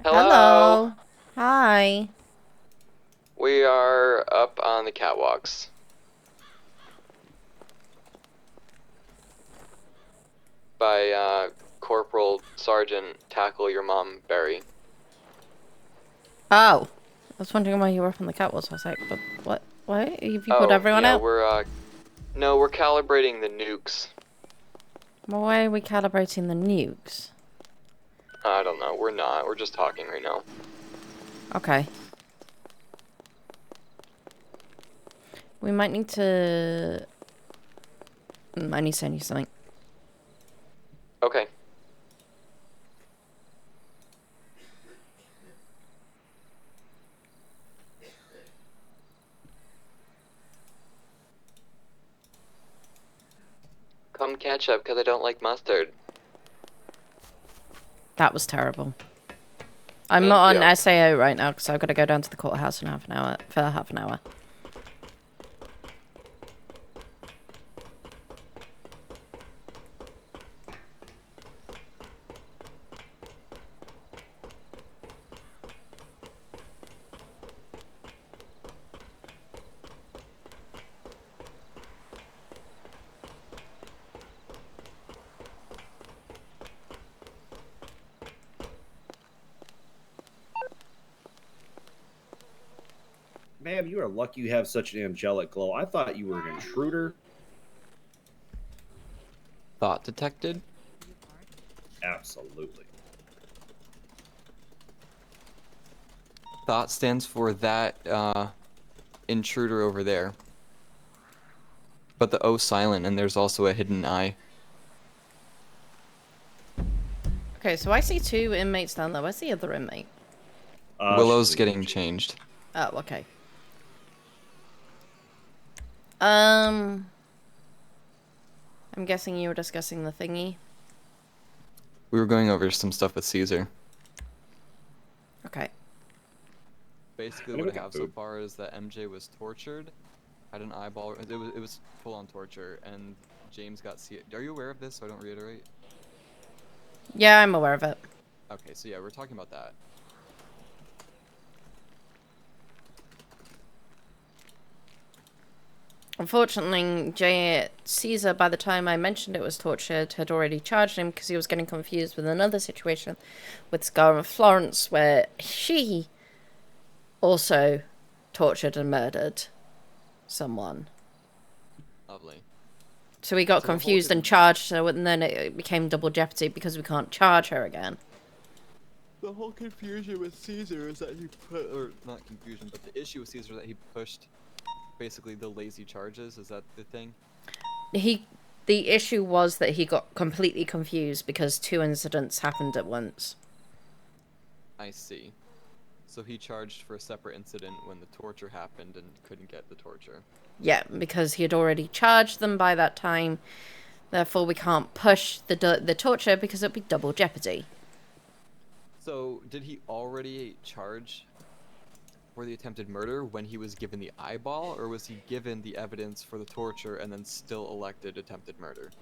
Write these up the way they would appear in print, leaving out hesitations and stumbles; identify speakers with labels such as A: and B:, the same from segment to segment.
A: Hello.
B: Hello. Hi.
A: We are up on the catwalks by Corporal Sergeant Tackle Your Mom Berry.
B: Oh. I was wondering why you were up on the catwalks. I was like, but what? What? Have you put
A: Oh,
B: everyone
A: yeah,
B: out?
A: we're no, we're calibrating the nukes.
B: Well, why are we calibrating the nukes?
A: I don't know, we're not. We're just talking right now.
B: Okay. We might need to... I need to send you something.
A: Okay. Come catch up, because I don't like mustard.
B: That was terrible. I'm
A: Thank
B: not on
A: you.
B: SAO right now because I've got to go down to the courthouse in half an hour. For half an hour.
C: Ma'am, you are lucky you have such an angelic glow. I thought you were an intruder.
A: Thought detected?
C: Absolutely.
A: Thought stands for that intruder over there. But the O silent, and there's also a hidden I.
B: Okay, so I see two inmates down there. Where's the other inmate?
C: She's
A: Willow's
C: in
A: getting
C: cage.
A: changed.
B: Oh, okay. Um... I'm guessing you were discussing the thingy.
A: We were going over some stuff with Caesar.
B: Okay.
A: Basically, what I
C: Anybody got
A: have so
C: food?
A: far is that MJ was tortured, had an eyeball. It was full on torture, and James got C. Are you aware of this? So I don't reiterate.
B: Yeah, I'm aware of it.
A: Okay, so yeah, we're talking about that.
B: Unfortunately, Caesar, by the time I mentioned it was tortured, had already charged him because he was getting confused with another situation with Scarlet Florence, where she also tortured and murdered someone.
A: Lovely.
B: So he got
A: So the whole
B: confused and charged her, and then it became double jeopardy because we can't charge her again.
A: the whole confusion with Caesar is that he put, or not confusion, but the issue with Caesar is that he pushed basically the lazy charges. Is that the thing?
B: He, the issue was that he got completely confused because two incidents happened at once.
A: I see. So he charged for a separate incident when the torture happened and couldn't get the torture.
B: Yeah, because he had already charged them by that time. Therefore, we can't push the torture because it'd be double jeopardy.
A: So did he already charge for the attempted murder when he was given the eyeball, or was he given the evidence for the torture and then still elected attempted murder?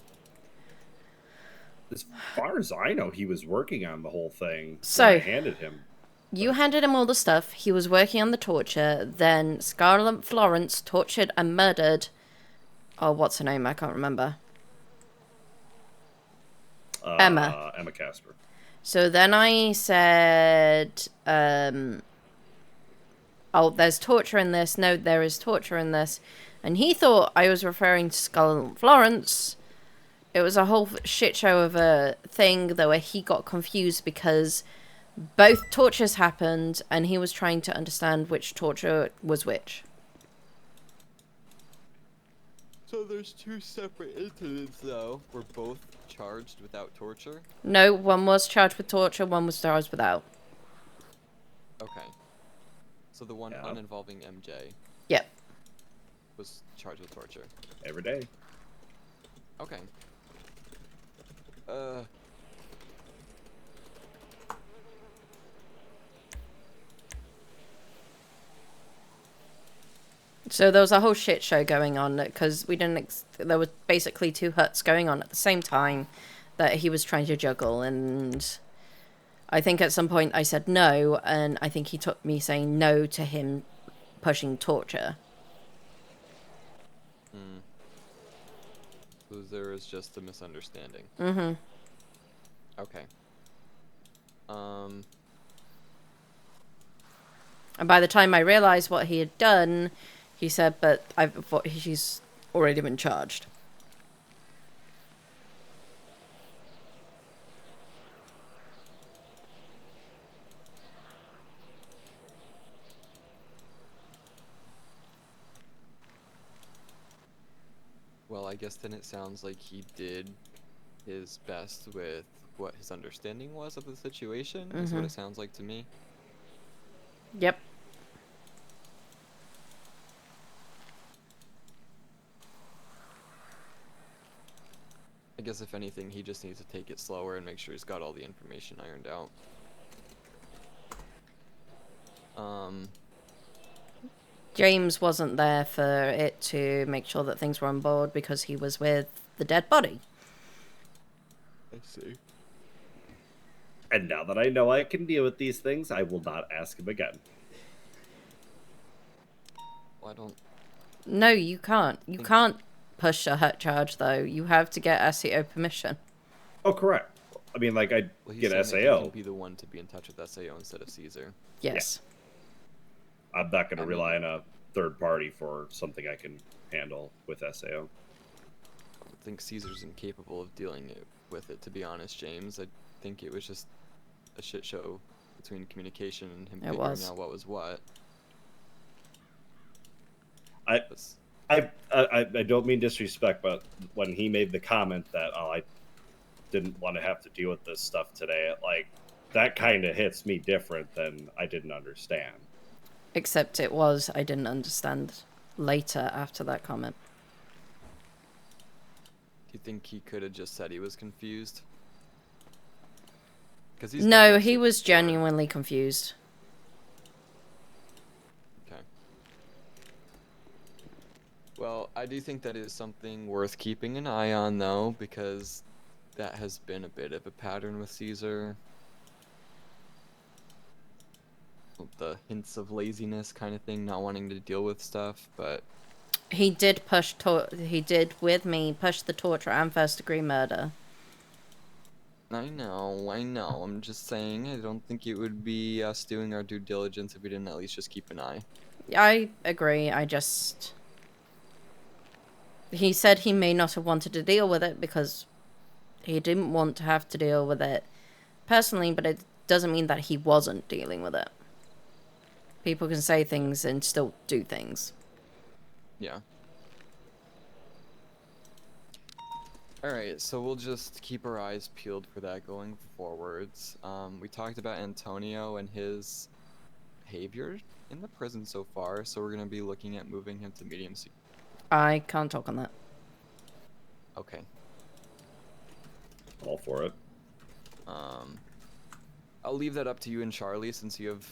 C: As far as I know, he was working on the whole thing when I
B: So,
C: handed him.
B: you
C: But
B: handed him all the stuff. He was working on the torture. Then Scarlet Florence tortured and murdered. Oh, what's her name? I can't remember. Emma.
C: Emma Casper.
B: So then I said, oh, there's torture in this. No, there is torture in this. And he thought I was referring to Scarlet Florence. It was a whole shit show of a thing, though, where he got confused because both tortures happened and he was trying to understand which torture was which.
A: So there's two separate incidents, though. Were both charged without torture?
B: No, one was charged with torture, one was charged without.
A: Okay. So the one
C: Yeah,
A: uninvolving MJ
B: Yep.
A: was charged with torture.
C: every day.
A: Okay. Uh,
B: So there was a whole shit show going on because we didn't. There was basically two huts going on at the same time that he was trying to juggle, and I think at some point I said no, and I think he took me saying no to him pushing torture.
A: So there is just a misunderstanding.
B: Mm-hmm.
A: Okay.
B: And by the time I realized what he had done, he said, but he's already been charged.
A: Well, I guess then it sounds like he did his best with what his understanding was of the situation, is what it sounds like to me.
B: Yep.
A: I guess if anything, he just needs to take it slower and make sure he's got all the information ironed out.
B: James wasn't there for it to make sure that things were on board because he was with the dead body.
A: I see.
C: And now that I know I can deal with these things, I will not ask him again.
A: Well, I don't...
B: No, you can't. You can't push a hurt charge, though. You have to get SAO permission.
C: Oh, correct. I mean, like, I'd
A: Well, he's
C: get
A: saying that he
C: SAO.
A: can be the one to be in touch with SAO instead of Caesar.
B: Yes.
C: I'm not going to
A: I mean-
C: rely on a third party for something I can handle with SAO.
A: I think Caesar's incapable of dealing with it, to be honest, James. I think it was just a shit show between communication and him
B: It
A: figuring
B: was.
A: out what was what.
C: I
A: That's-
C: don't mean disrespect, but when he made the comment that, oh, I didn't want to have to deal with this stuff today, like, that kind of hits me different than I didn't understand.
B: Except I didn't understand later after that comment.
A: Do you think he could have just said he was confused? 'Cause he's done
B: No,
A: that
B: he
A: shit
B: was
A: before.
B: genuinely confused.
A: Okay. Well, I do think that is something worth keeping an eye on, though, because that has been a bit of a pattern with Caesar. The hints of laziness kind of thing, not wanting to deal with stuff, but
B: He did push with me push the torture and first degree murder.
A: I know. I'm just saying, I don't think it would be us doing our due diligence if we didn't at least just keep an eye.
B: I agree. He said he may not have wanted to deal with it because he didn't want to have to deal with it personally, but it doesn't mean that he wasn't dealing with it. People can say things and still do things.
A: Yeah. Alright, so we'll just keep our eyes peeled for that going forwards. We talked about Antonio and his behavior in the prison so far, so we're going to be looking at moving him to medium security.
B: I can't talk on that.
A: Okay.
C: All for it.
A: I'll leave that up to you and Charlie since you have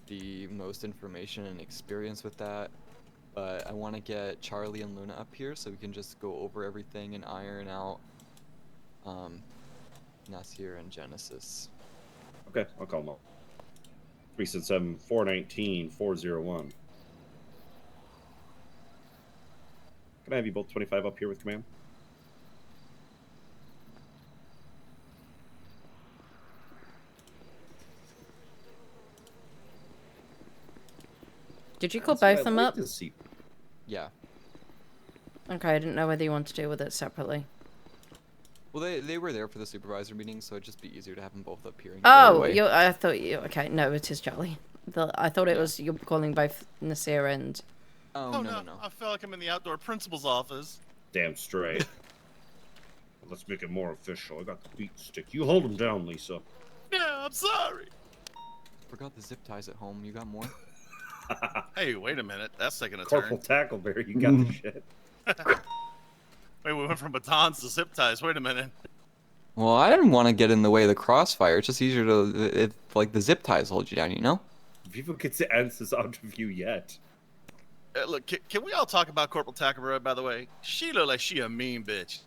A: the most information and experience with that. But I want to get Charlie and Luna up here so we can just go over everything and iron out Nasir and Genesis.
C: Okay, I'll call them up. 377 419 401. Can I have you both 25 up here with command?
B: Did you call
C: That's what
B: both
C: I'd
B: them
C: like
B: up?
C: to see.
A: Yeah.
B: Okay, I didn't know whether you want to deal with it separately.
A: Well, they were there for the supervisor meeting, so it'd just be easier to have them both up here. And get out of the
B: Oh,
A: way.
B: I thought you. Okay, no, it is Charlie. I thought it
A: Yeah.
B: was you're calling both Nasir and.
A: Oh, no.
D: I feel like I'm in the outdoor principal's office.
C: Damn straight. Let's make it more official. I got the beat stick. You hold him down, Lisa.
D: Yeah, I'm sorry.
A: Forgot the zip ties at home. You got more?
D: Hey, wait a minute. That's taking a
C: Corporal
D: turn.
C: Tackleberry, you got the shit.
D: Wait, we went from batons to zip ties. Wait a minute.
A: Well, I didn't want to get in the way of the crossfire. It's just easier to, like, the zip ties hold you down, you know?
C: People get to answer this out of you yet.
D: Look, can we all talk about Corporal Tackleberry, by the way? She look like she a mean bitch.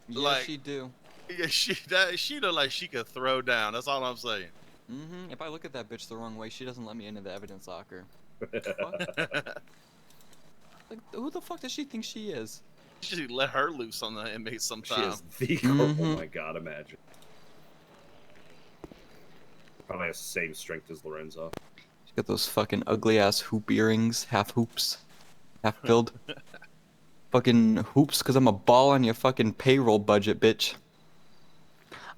A: Yeah,
D: Like-
A: she do.
D: Yeah, she look like she could throw down. That's all I'm saying.
A: If I look at that bitch the wrong way, she doesn't let me into the evidence locker. Fuck? Like, who the fuck does she think she is?
D: You should let her loose on the inmates
C: She
D: sometime.
C: is the Oh my god, imagine. Probably has the same strength as Lorenzo.
A: She's got those fucking ugly ass hoop earrings, half hoops, half filled. Fucking hoops, cause I'm a ball on your fucking payroll budget, bitch.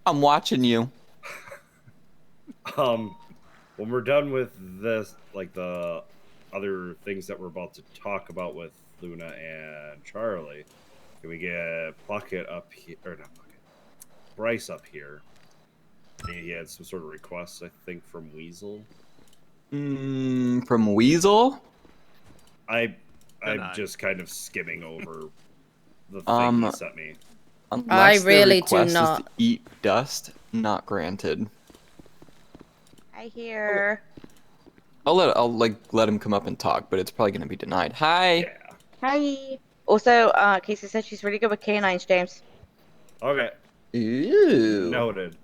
A: I'm watching you.
C: When we're done with this, like the other things that we're about to talk about with Luna and Charlie, can we get Bucket up here, or not Bucket, Bryce up here? He had some sort of requests, I think, from Weasel.
A: From Weasel?
C: I'm
D: Denied.
C: just kind of skimming over the thing he sent me.
A: Unless
B: really
A: their
B: do
A: request is
B: not.
A: to eat dust, not granted.
E: I hear.
A: I'll let him come up and talk, but it's probably gonna be denied. Hi.
C: Yeah.
E: Hi. Also, Casey said she's really good with canines, James.
C: Okay.
A: Ew.
C: Noted.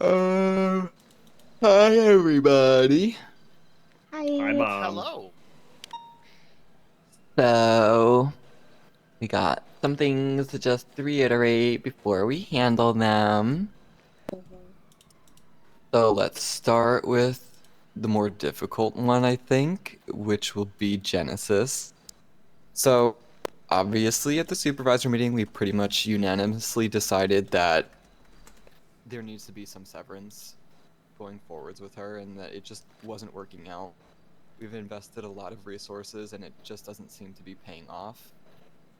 A: Hi everybody.
E: Hi.
C: Hi, Mom.
D: Hello.
A: So, we got some things to just reiterate before we handle them. So let's start with the more difficult one, I think, which will be Genesis. So, obviously at the supervisor meeting, we pretty much unanimously decided that there needs to be some severance going forwards with her and that it just wasn't working out. We've invested a lot of resources and it just doesn't seem to be paying off.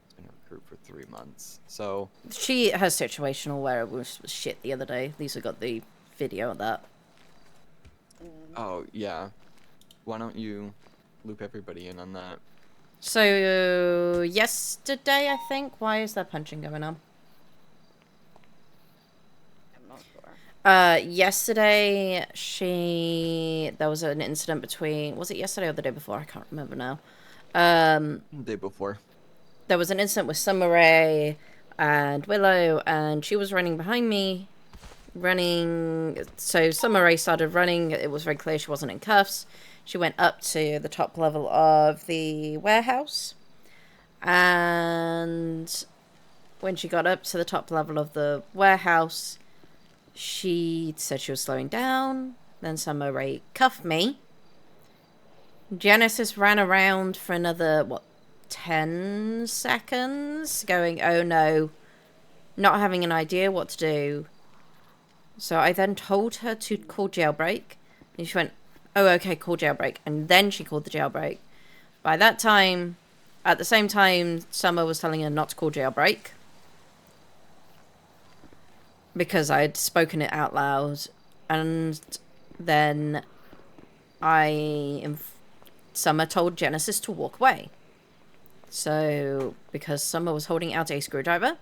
A: It's been a recruit for 3 months. So,
B: She has situational where it was shit the other day. Lisa got the video of that.
A: oh yeah. Why don't you loop everybody in on that?
B: So, yesterday, I think. Why is there punching going on?
E: I'm not sure.
B: Yesterday, there was an incident between, was it yesterday or the day before? I can't remember now.
A: The day before.
B: There was an incident with Summer Rae and Willow, and she was running behind me. So Summer Rae started running. It was very clear she wasn't in cuffs. She went up to the top level of the warehouse. And when she got up to the top level of the warehouse, she said she was slowing down. Then Summer Rae cuffed me. Genesis ran around for another, 10 seconds? Going, oh no. Not having an idea what to do. So I then told her to call jailbreak. And she went, oh, okay, call jailbreak. And then she called the jailbreak. By that time, at the same time, Summer was telling her not to call jailbreak. Because I had spoken it out loud. And then Summer told Genesis to walk away. So, because Summer was holding out a screwdriver,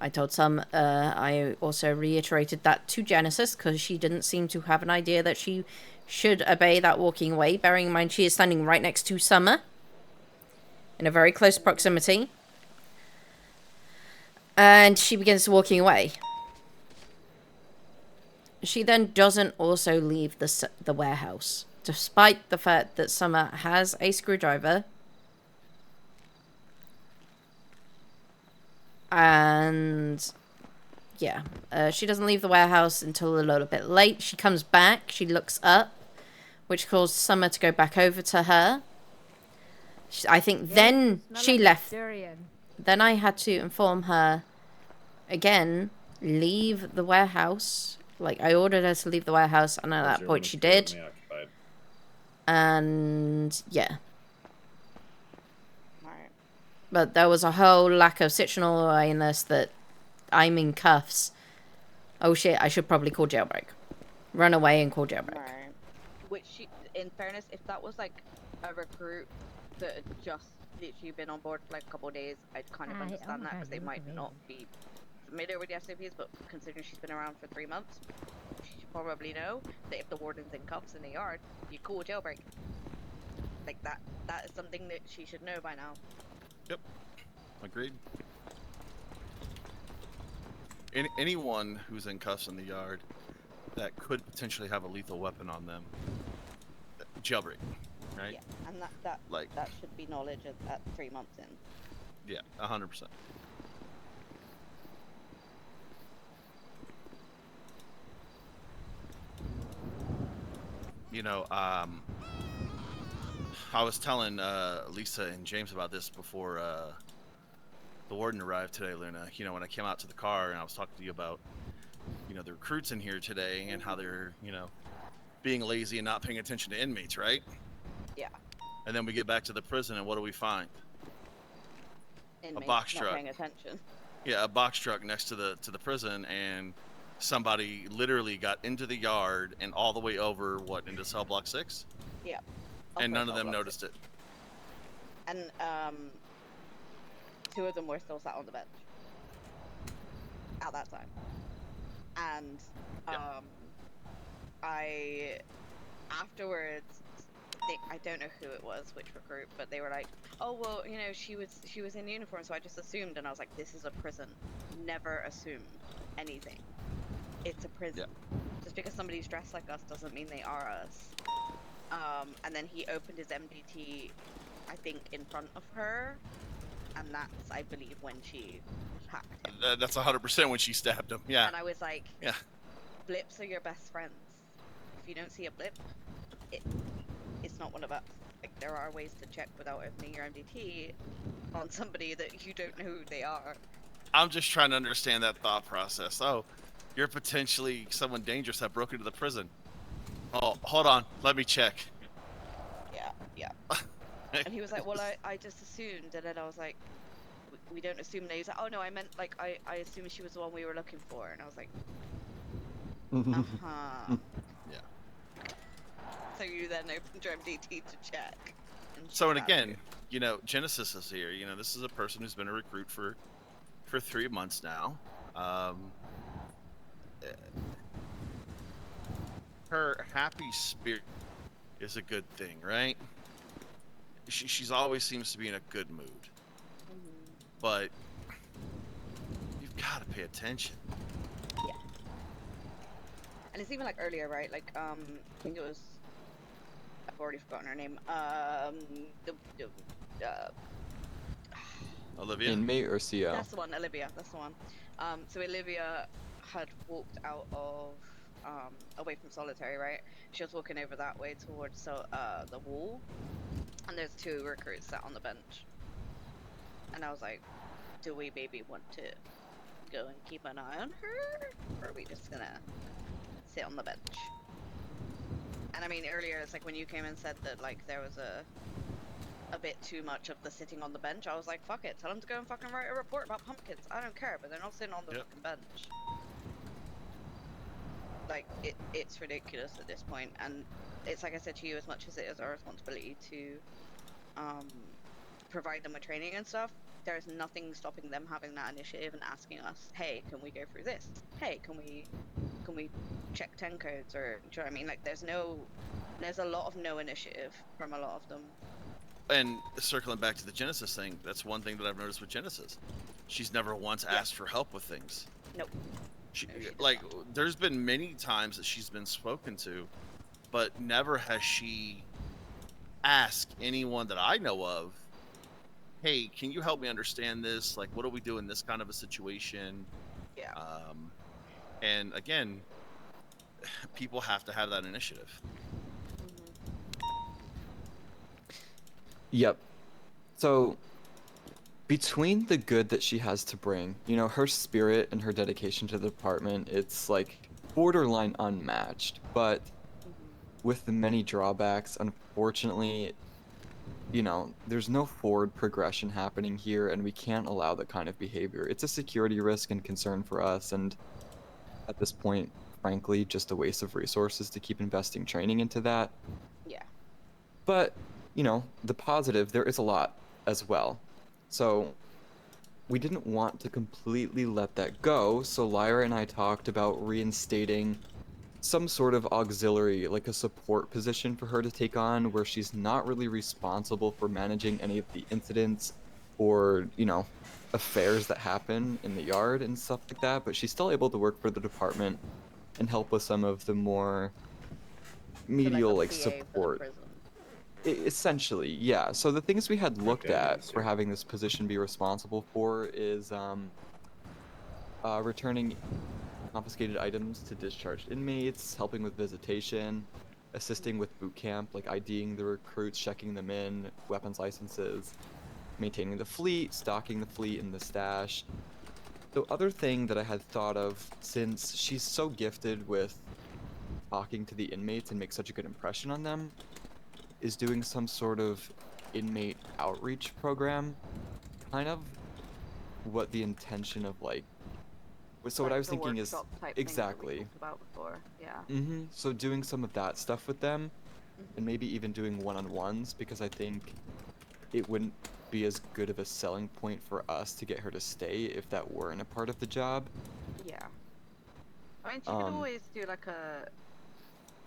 B: I also reiterated that to Genesis because she didn't seem to have an idea that she should obey that walking away, bearing in mind she is standing right next to Summer in a very close proximity. And she begins walking away. She then doesn't also leave the warehouse, despite the fact that Summer has a screwdriver. And yeah, she doesn't leave the warehouse until a little bit late. She comes back, she looks up, which caused Summer to go back over to her. I think then she left. Then I had to inform her again, leave the warehouse. Like, I ordered her to leave the warehouse, and at that point she did. And yeah. But there was a whole lack of situational awareness that I'm in cuffs. Oh shit, I should probably call jailbreak. Run away and call jailbreak.
E: Right. Which, in fairness, if that was like a recruit that had just literally been on board for like a couple of days, I'd kind of understand that because they might not be familiar with the SOPs, but considering she's been around for 3 months, she should probably know that if the warden's in cuffs in the yard, you call jailbreak. Like that is something that she should know by now.
D: Yep. Agreed. anyone who's in cuffs in the yard that could potentially have a lethal weapon on them, jailbreak, right?
E: Yeah, and that
D: Like,
E: that should be knowledge at 3 months in.
D: yeah, 100%. You know, I was telling Lisa and James about this before the warden arrived today, Luna. You know, when I came out to the car and I was talking to you about, you know, the recruits in here today and how they're, you know, being lazy and not paying attention to inmates, right?
E: Yeah.
D: And then we get back to the prison and what do we find?
E: Inmates
D: box
E: not
D: truck.
E: paying attention.
D: Yeah, a box truck next to the prison, and somebody literally got into the yard and all the way over into cell block 6,
E: Yeah.
D: and
E: Upper
D: none of them
E: cell block
D: noticed it.
E: And 2 of them were still sat on the bench at that time. And I afterwards, I don't know who it was, which recruit, but they were like, "Oh well, you know, she was in uniform, so I just assumed." And I was like, "This is a prison. Never assume anything. It's a prison. Just because somebody's dressed like us doesn't mean they are us." And then he opened his MDT, I think, in front of her, and that's, I believe, when she hacked him.
D: That's 100% when she stabbed him. Yeah.
E: And I was like,
D: Yeah.
E: blips are your best friends. If you don't see a blip, it's not one of us. Like, there are ways to check without opening your MDT on somebody that you don't know who they are.
D: I'm just trying to understand that thought process. Oh, you're potentially someone dangerous that broke into the prison. Oh, hold on. Let me check.
E: Yeah. And he was like, well, I just assumed. And then I was like, we don't assume. And he was like, oh no, I meant, like, I assumed she was the one we were looking for. And I was like, uh-huh.
D: Yeah.
E: So you then opened your MDT to check.
D: So, and again, you know, Genesis is here. You know, this is a person who's been a recruit for 3 months now. Her happy spirit is a good thing, right? She's always seems to be in a good mood. But you've got to pay attention.
E: Yeah. And it's even like earlier, right? Like, I think it was, I've already forgotten her name.
D: Olivia?
A: Inmate or CO?
E: That's the one, Olivia. That's the one. So Olivia had walked out of, away from solitary, right? She was walking over that way towards the wall, and there's 2 recruits sat on the bench. And I was like, do we maybe want to go and keep an eye on her, or are we just gonna sit on the bench? And I mean, earlier it's like when you came and said that like there was a bit too much of the sitting on the bench, I was like, fuck it, tell them to go and fucking write a report about pumpkins. I don't care, but they're not sitting on the fucking bench. Like, it's ridiculous at this point, and it's like I said to you, as much as it is our responsibility to provide them with training and stuff, there's nothing stopping them having that initiative and asking us, hey, can we go through this? Hey, can we check 10 codes? Or, do you know what I mean? Like, there's a lot of no initiative from a lot of them.
D: And circling back to the Genesis thing, that's one thing that I've noticed with Genesis. She's never once asked for help with things.
E: Nope.
D: There's been many times that she's been spoken to, but never has she asked anyone that I know of, hey, can you help me understand this? Like, what do we do in this kind of a situation?
E: Yeah.
D: And again, people have to have that initiative.
A: Yep. So, between the good that she has to bring, you know, her spirit and her dedication to the department, it's like borderline unmatched. But with the many drawbacks, unfortunately, you know, there's no forward progression happening here, and we can't allow that kind of behavior. It's a security risk and concern for us, and at this point, frankly, just a waste of resources to keep investing training into that.
E: Yeah.
A: But, you know, the positive, there is a lot as well. So, we didn't want to completely let that go, so Lyra and I talked about reinstating some sort of auxiliary, like a support position for her to take on, where she's not really responsible for managing any of the incidents, or, you know, affairs that happen in the yard and stuff like that, but she's still able to work for the department and help with some of the more medial like
E: PA for the
A: support.
E: prison.
A: Essentially, yeah. So the things we had looked
C: Okay,
A: at
C: yes,
A: for
C: sir.
A: having this position be responsible for is returning confiscated items to discharged inmates, helping with visitation, assisting with boot camp, like IDing the recruits, checking them in, weapons licenses, maintaining the fleet, stocking the fleet and the stash. The other thing that I had thought of, since she's so gifted with talking to the inmates and make such a good impression on them, is doing some sort of inmate outreach program. Kind of what the intention of like. So what
E: Like
A: I was
E: the
A: thinking is
E: workshop type thing that we
A: exactly.
E: talked about before. Yeah.
A: So doing some of that stuff with them,
E: Mhm.
A: and maybe even doing one-on-ones, because I think it wouldn't be as good of a selling point for us to get her to stay if that weren't a part of the job.
E: Yeah. I mean, she could always do like a,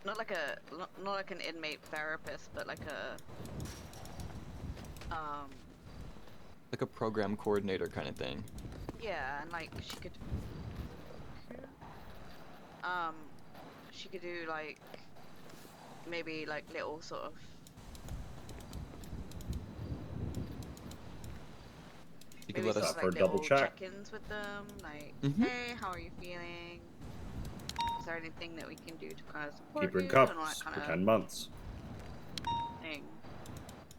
E: not like an inmate therapist, but like a,
A: Like a program coordinator kind of thing.
E: yeah, and like she could do like, maybe like little sort of,
A: You could
E: maybe
A: let
E: sort
A: us
E: of
C: For a
E: like
C: double
E: little
C: check.
E: check-ins with them, like,
A: Mhm.
E: hey, how are you feeling? Is there anything that we can do to kind of support
C: Keep her in
E: you and all that
C: cuffs
E: kind
C: for
E: of
C: 10 months.
E: thing?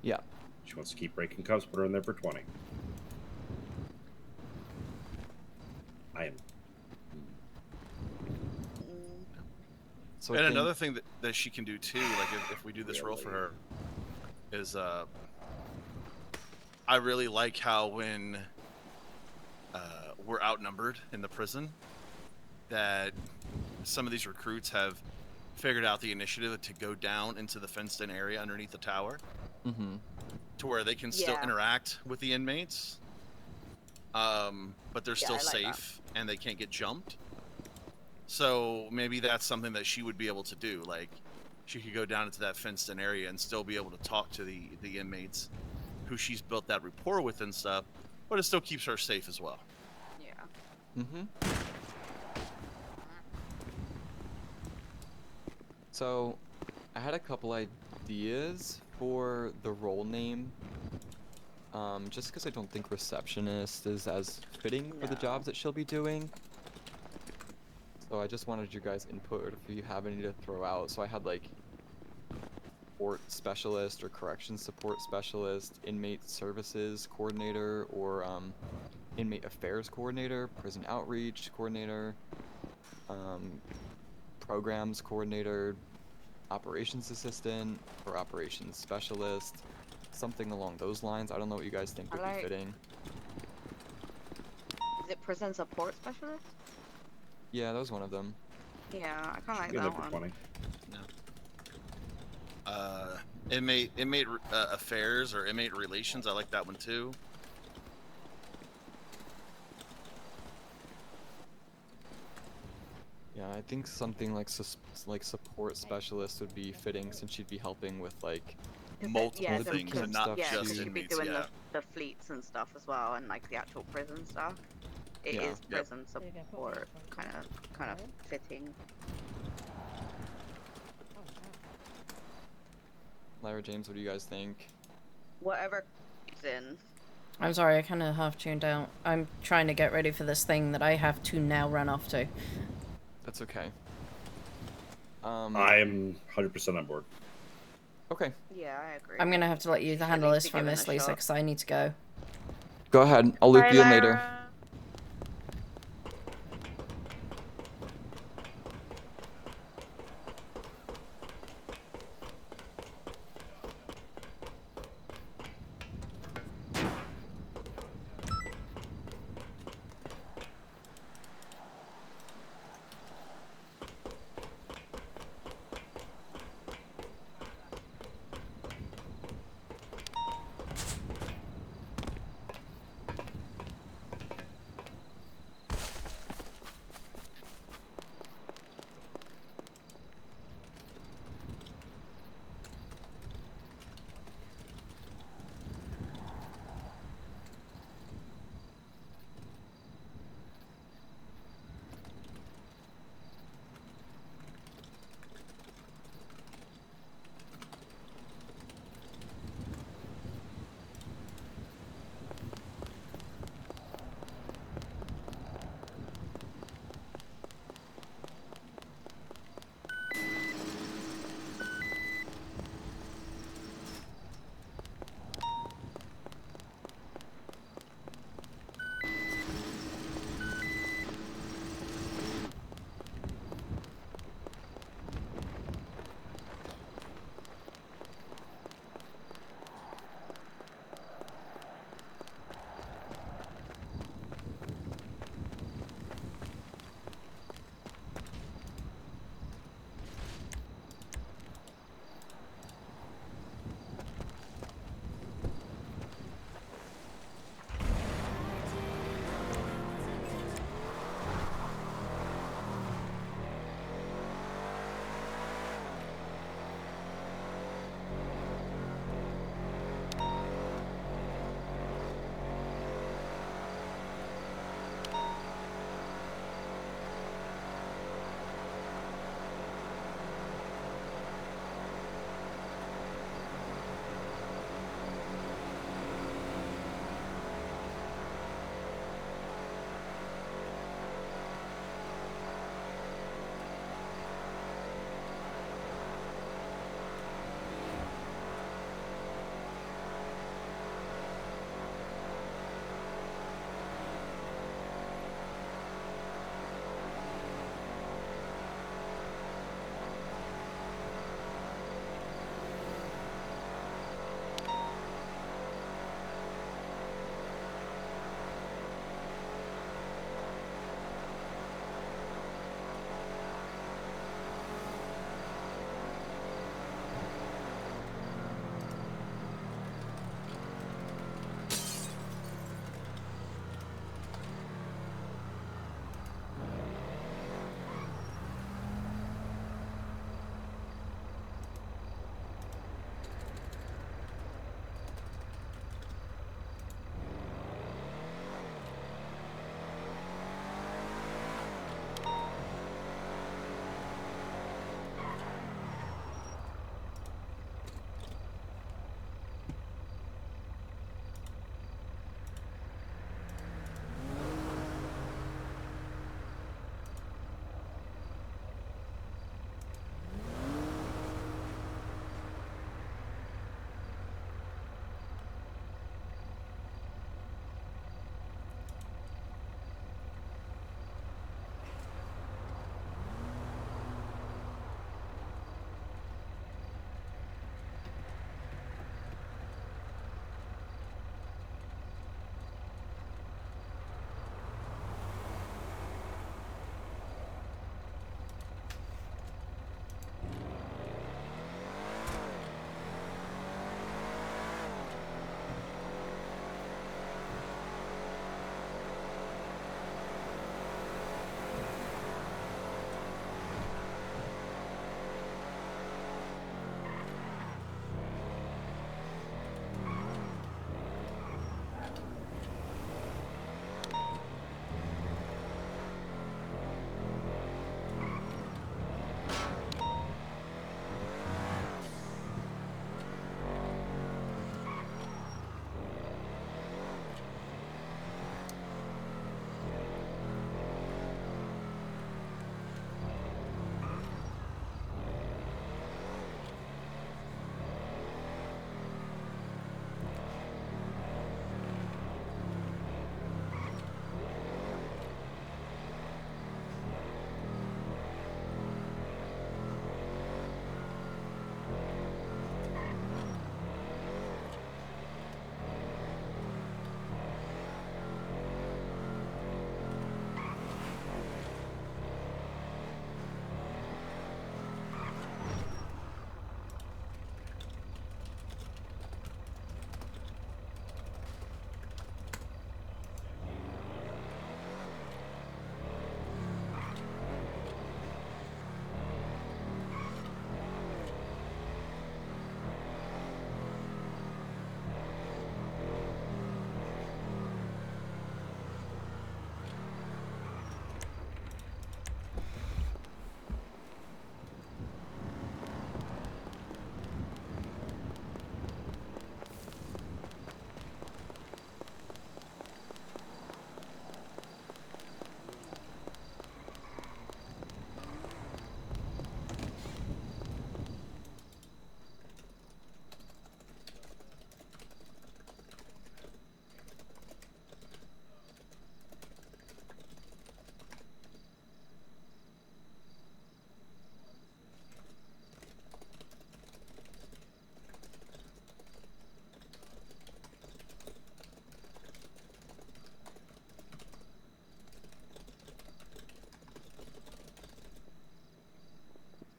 A: Yeah.
C: She wants to keep breaking cuffs, put her in there for 20. I am.
E: Mm,
A: So I
D: And
A: think,
D: another thing that she can do too, like if we do this role for
C: Really?
D: her, is I really like how when we're outnumbered in the prison, that some of these recruits have figured out the initiative to go down into the fenced-in area underneath the tower, to where they can still
E: Yeah.
D: interact with the inmates, but they're
E: Yeah,
D: still
E: I like that.
D: safe and they can't get jumped. So maybe that's something that she would be able to do. Like, she could go down into that fenced-in area and still be able to talk to the inmates who she's built that rapport with and stuff, but it still keeps her safe as well.
E: Yeah.
A: So I had a couple ideas for the role name. Just because I don't think receptionist is as fitting for the
E: No.
A: jobs that she'll be doing. So I just wanted your guys' input, or if you have any to throw out. So I had like support specialist or corrections support specialist, inmate services coordinator, or inmate affairs coordinator, prison outreach coordinator, programs coordinator, operations assistant, or operations specialist, something along those lines. I don't know what you guys think
E: I
A: would be
E: like-
A: fitting.
E: Is it prison support specialist?
A: Yeah, that was one of them.
E: Yeah, I kind of like
C: Be in there
E: that
C: for
E: one.
C: 20.
D: Inmate affairs or inmate relations, I like that one too.
A: Yeah, I think something like support specialist would be fitting, since she'd be helping with like
D: Multiple
E: the-
D: things
A: the-
D: and not
E: yeah,
D: just
E: because she'd be
D: inmates.
E: doing
D: Yeah.
E: the fleets and stuff as well, and like the actual prison stuff. It
A: Yeah.
E: is
D: Yep.
E: prison support, kind of fitting.
A: Lyra James. What do you guys think?
E: Whatever it's in.
B: I'm sorry, I kind of half tuned out. I'm trying to get ready for this thing that I have to now run off to.
A: That's okay.
C: I am 100% on board.
A: Okay.
E: Yeah, I agree.
B: I'm gonna have to let you
E: She should
B: handle
E: at
B: this
E: least be
B: from
E: given
B: this,
E: a
B: Lisa,
E: shot.
B: because I need to go.
A: Go ahead. I'll loop you in later.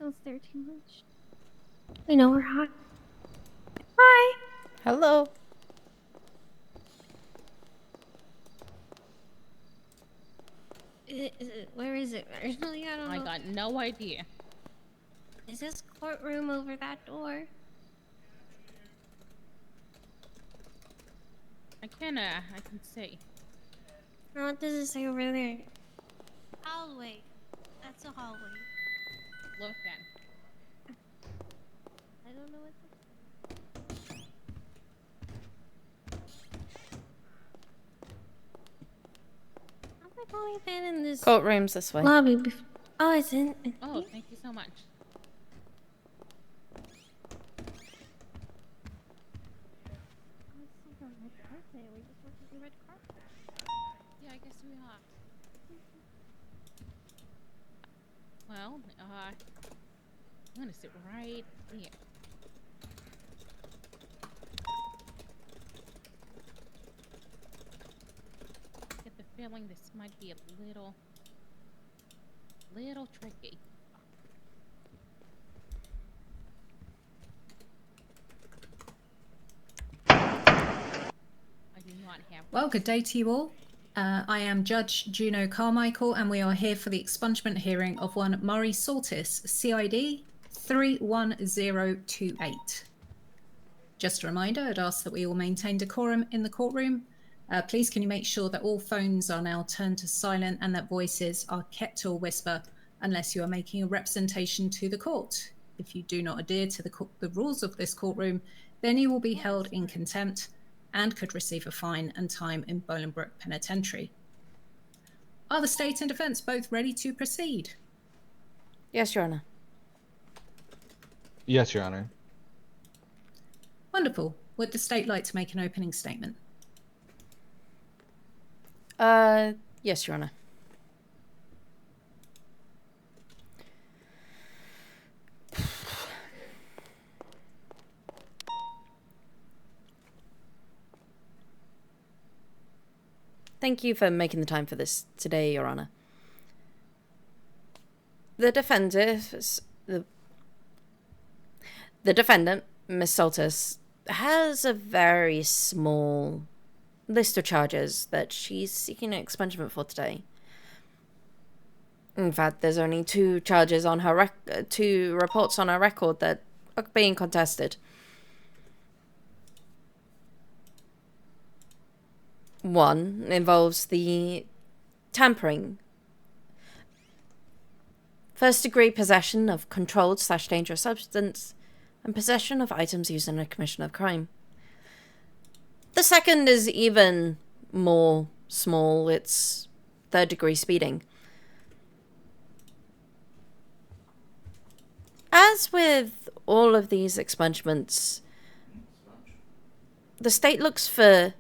F: Don't stare too much. I know we're hot. Hi.
B: Hello.
F: Where is it? Actually, I don't know.
G: I got no idea.
F: Is this courtroom over that door?
G: I can see.
F: Or what does it say over there? Hallway. That's a hallway.
G: Look then.
F: I don't know what I've only been in this
B: Courtroom's this way.
F: lobby before. Oh, it's in.
G: Oh, thank you so much. Yeah, I guess we are. Well, I'm gonna sit right here. Get the feeling this might be a little tricky. I do not have.
H: Well, good day to you all. I am Judge Juno Carmichael, and we are here for the expungement hearing of one Murray Saltis, CID 31028. Just a reminder, I'd ask that we all maintain decorum in the courtroom. Please can you make sure that all phones are now turned to silent and that voices are kept to a whisper unless you are making a representation to the court. If you do not adhere to the rules of this courtroom, then you will be held in contempt and could receive a fine and time in Bolingbroke Penitentiary. Are the state and defence both ready to proceed?
B: Yes, Your Honour.
I: Yes, Your Honour.
H: Wonderful. Would the state like to make an opening statement?
B: Yes, Your Honour. Thank you for making the time for this today, Your Honour. The defendant, Miss Saltis, has a very small list of charges that she's seeking expungement for today. In fact, there's only two charges on her two reports on her record that are being contested. One involves the tampering, first-degree possession of controlled/dangerous substance, and possession of items used in a commission of crime. The second is even more small. It's third-degree speeding. As with all of these expungements, the state looks for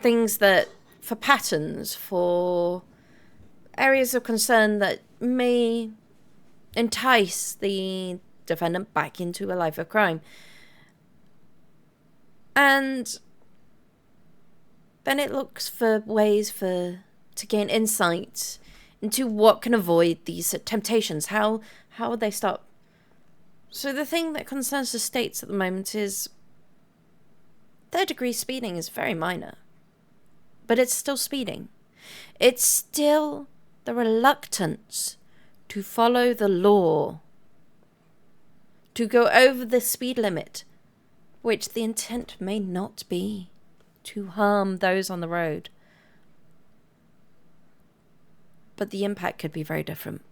B: things for patterns, for areas of concern that may entice the defendant back into a life of crime. And then it looks for ways to gain insight into what can avoid these temptations. How would they stop? So the thing that concerns the states at the moment is third-degree speeding is very minor. But it's still speeding. It's still the reluctance to follow the law, to go over the speed limit, which the intent may not be to harm those on the road. But the impact could be very different.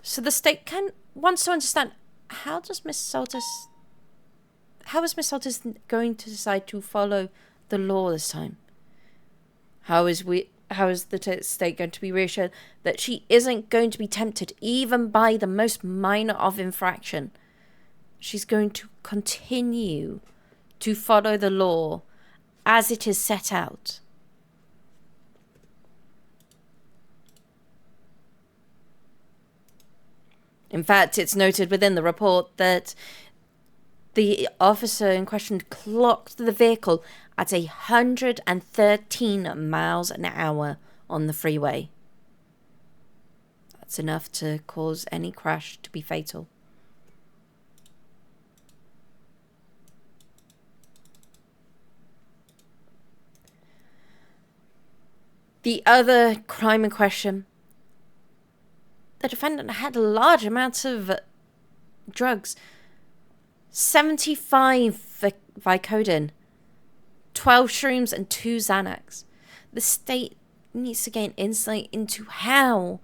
B: So the state wants to understand, how is Miss Saltis going to decide to follow the law this time? How is the state going to be reassured that she isn't going to be tempted even by the most minor of infraction? She's going to continue to follow the law as it is set out. In fact, it's noted within the report that the officer in question clocked the vehicle at 113 miles an hour on the freeway. That's enough to cause any crash to be fatal. The other crime in question, the defendant had large amounts of drugs. 75 Vicodin, 12 shrooms, and 2 Xanax. The state needs to gain insight into how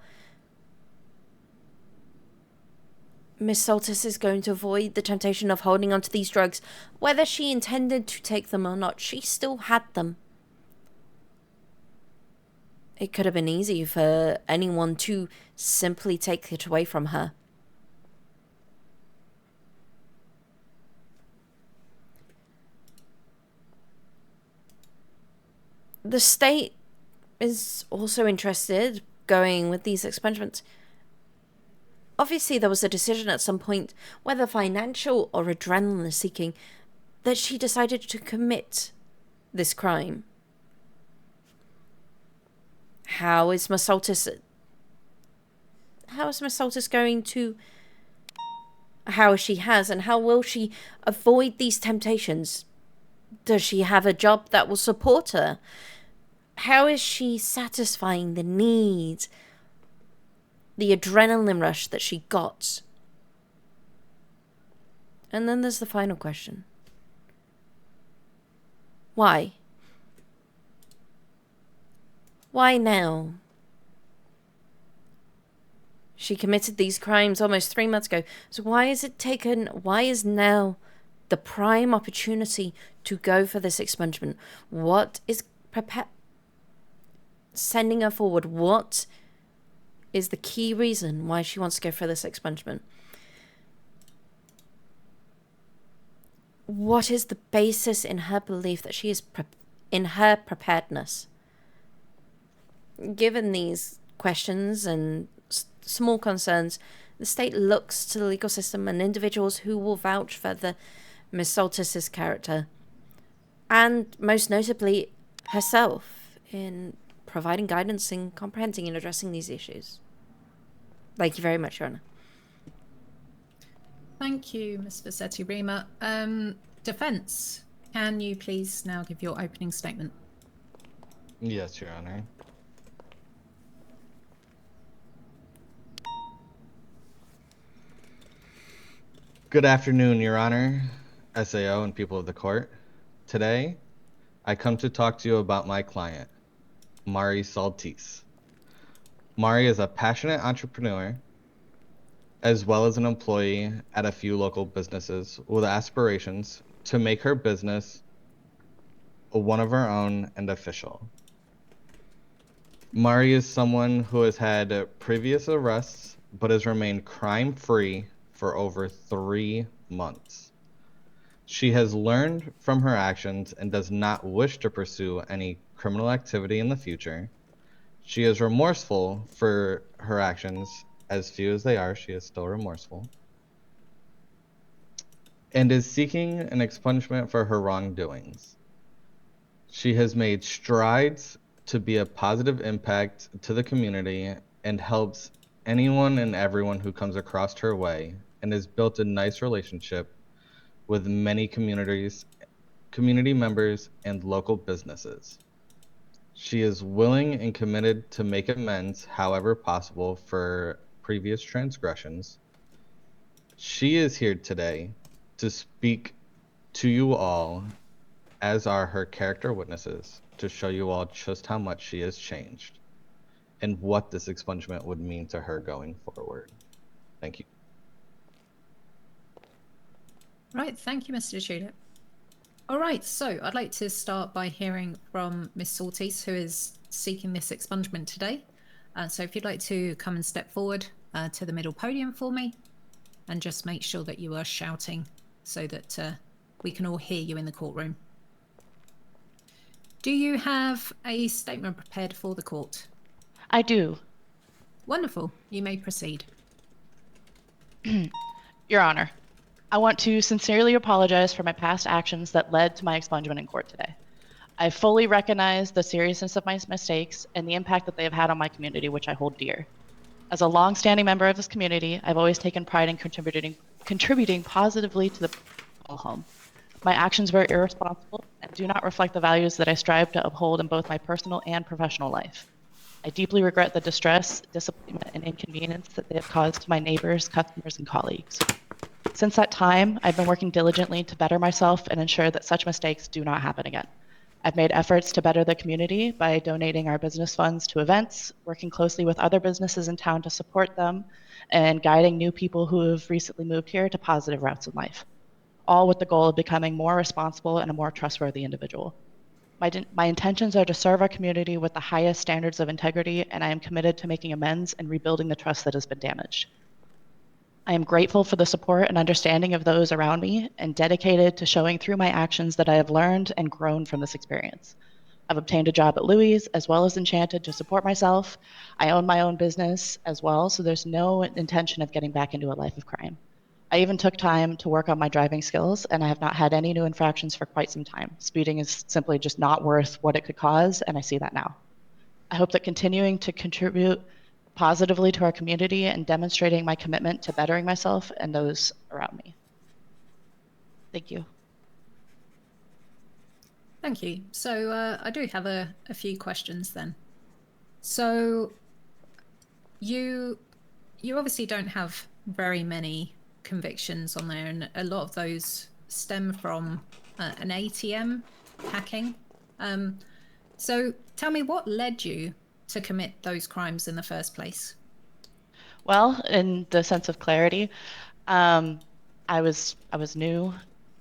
B: Miss Soltis is going to avoid the temptation of holding onto these drugs. Whether she intended to take them or not, she still had them. It could have been easy for anyone to simply take it away from her. The state is also interested going with these expungements. Obviously, there was a decision at some point, whether financial or adrenaline seeking, that she decided to commit this crime. How is Miss Soltis going to... How she has, and how will she avoid these temptations? Does she have a job that will support her? How is she satisfying the need, the adrenaline rush that she got? And then there's the final question. Why? Why now? She committed these crimes almost 3 months ago. So why is now the prime opportunity to go for this expungement? What is sending her forward? What is the key reason why she wants to go for this expungement? What is the basis in her belief that she is in her preparedness? Given these questions and small concerns, the state looks to the legal system and individuals who will vouch for the Miss Soltis' character, and most notably herself, in providing guidance in comprehending and addressing these issues. Thank you very much, Your Honor.
H: Thank you, Ms. Vassetti Rima. Defense, can you please now give your opening statement?
I: Yes, Your Honor. Good afternoon, Your Honor, SAO, and people of the court. Today, I come to talk to you about my client, Mari Soltis. Mari is a passionate entrepreneur, as well as an employee at a few local businesses with aspirations to make her business one of her own and official. Mari is someone who has had previous arrests, but has remained crime-free for over 3 months. She has learned from her actions and does not wish to pursue any criminal activity in the future. She is remorseful for her actions, as few as they are, she is still remorseful, and is seeking an expungement for her wrongdoings. She has made strides to be a positive impact to the community and helps anyone and everyone who comes across her way, and has built a nice relationship with many community members and local businesses. She is willing and committed to make amends however possible for previous transgressions. She is here today to speak to you all, as are her character witnesses, to show you all just how much she has changed and what this expungement would mean to her going forward. Thank you.
H: Right, thank you, Mr. Tudor. All right, so I'd like to start by hearing from Miss Soltis, who is seeking this expungement today. So if you'd like to come and step forward to the middle podium for me, and just make sure that you are shouting so that we can all hear you in the courtroom. Do you have a statement prepared for the court?
J: I do.
H: Wonderful. You may proceed.
J: Your Honor, I want to sincerely apologize for my past actions that led to my expungement in court today. I fully recognize the seriousness of my mistakes and the impact that they have had on my community, which I hold dear. As a long-standing member of this community, I've always taken pride in contributing positively to the home. My actions were irresponsible and do not reflect the values that I strive to uphold in both my personal and professional life. I deeply regret the distress, disappointment, and inconvenience that they have caused to my neighbors, customers, and colleagues. Since that time, I've been working diligently to better myself and ensure that such mistakes do not happen again. I've made efforts to better the community by donating our business funds to events, working closely with other businesses in town to support them, and guiding new people who have recently moved here to positive routes in life, all with the goal of becoming more responsible and a more trustworthy individual. My intentions are to serve our community with the highest standards of integrity, and I am committed to making amends and rebuilding the trust that has been damaged. I am grateful for the support and understanding of those around me and dedicated to showing through my actions that I have learned and grown from this experience. I've obtained a job at Louis as well as Enchanted to support myself. I own my own business as well, so there's no intention of getting back into a life of crime. I even took time to work on my driving skills, and I have not had any new infractions for quite some time. Speeding is simply just not worth what it could cause, and I see that now. I hope that continuing to contribute positively to our community and demonstrating my commitment to bettering myself and those around me. Thank you.
H: Thank you. So I do have a few questions then. So you obviously don't have very many convictions on there, and a lot of those stem from an ATM hacking. So tell me, what led you to commit those crimes in the first place?
J: Well, in the sense of clarity, I was new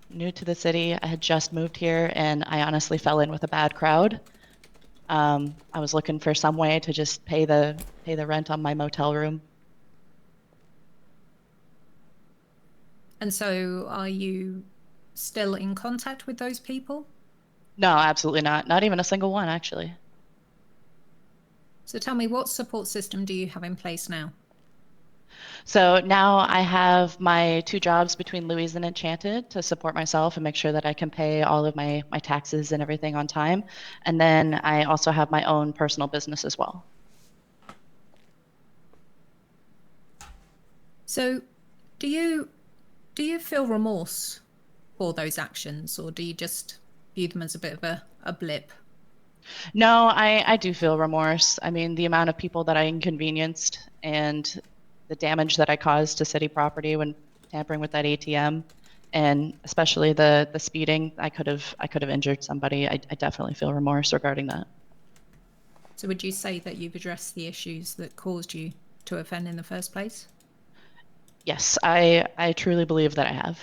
J: to the city. I had just moved here, and I honestly fell in with a bad crowd. I was looking for some way to just pay the rent on my motel room.
H: And so are you still in contact with those people?
J: No, absolutely not. Not even a single one, actually.
H: So tell me, what support system do you have in place now?
J: So now I have my 2 jobs between Louis and Enchanted to support myself and make sure that I can pay all of my taxes and everything on time. And then I also have my own personal business as well.
H: So do you feel remorse for those actions, or do you just view them as a bit of a blip?
J: No, I do feel remorse. I mean, the amount of people that I inconvenienced and the damage that I caused to city property when tampering with that ATM, and especially the speeding, I could have injured somebody. I definitely feel remorse regarding that.
H: So would you say that you've addressed the issues that caused you to offend in the first place?
J: Yes, I truly believe that I have.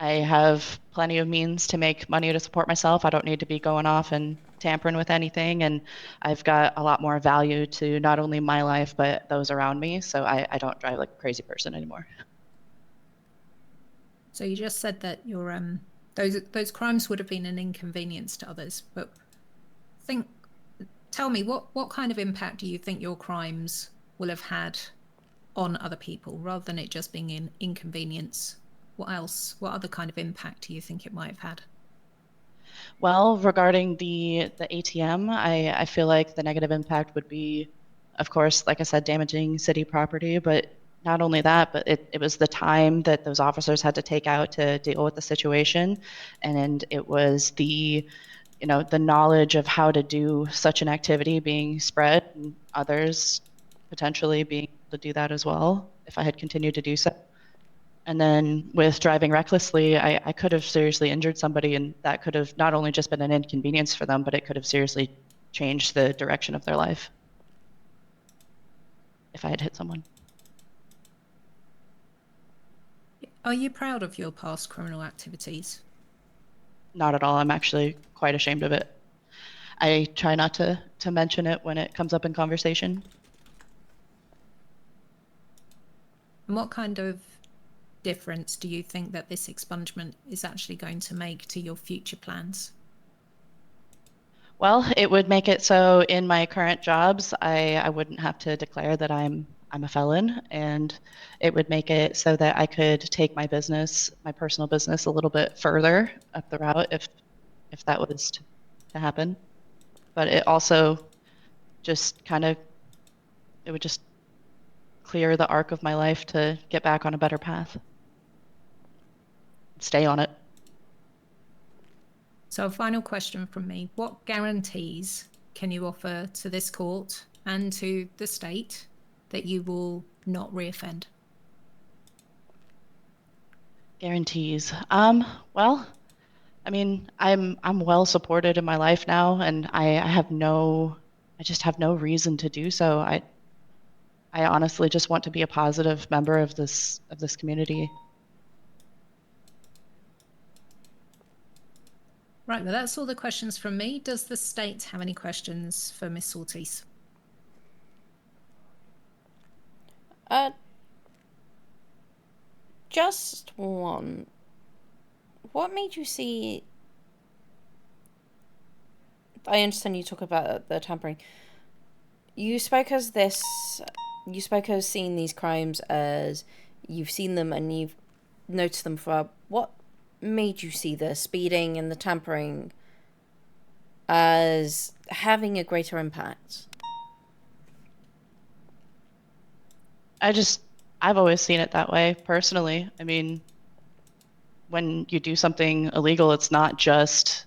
J: I have plenty of means to make money to support myself. I don't need to be going off and tampering with anything, and I've got a lot more value to not only my life but those around me, so I don't drive like a crazy person anymore.
H: So you just said that your those crimes would have been an inconvenience to others, but tell me, what kind of impact do you think your crimes will have had on other people, rather than it just being an inconvenience? What other kind of impact do you think it might have had?
J: Well, regarding the ATM, I feel like the negative impact would be, of course, like I said, damaging city property, but not only that, but it was the time that those officers had to take out to deal with the situation, and it was the knowledge of how to do such an activity being spread, and others potentially being able to do that as well if I had continued to do so. And then with driving recklessly, I could have seriously injured somebody, and that could have not only just been an inconvenience for them, but it could have seriously changed the direction of their life if I had hit someone.
H: Are you proud of your past criminal activities?
J: Not at all. I'm actually quite ashamed of it. I try not to mention it when it comes up in conversation.
H: And what kind of difference do you think that this expungement is actually going to make to your future plans?
J: Well, it would make it so in my current jobs, I wouldn't have to declare that I'm a felon, and it would make it so that I could take my business, my personal business, a little bit further up the route if that was to happen. But it also just kind of, it would just clear the arc of my life to get back on a better path. Stay on it.
H: So, a final question from me. What guarantees can you offer to this court and to the state that you will not reoffend?
J: Guarantees. Well, I mean, I'm well supported in my life now, and I just have no reason to do so. I honestly just want to be a positive member of this community.
H: Right, well, that's all the questions from me. Does the state have any questions for Miss Ortiz?
B: Just one. What made you see... I understand you talk about the tampering. You spoke as seeing these crimes as you've seen them and you've noticed them for... What made you see the speeding and the tampering as having a greater impact?
J: I've always seen it that way, personally. I mean, when you do something illegal, it's not just,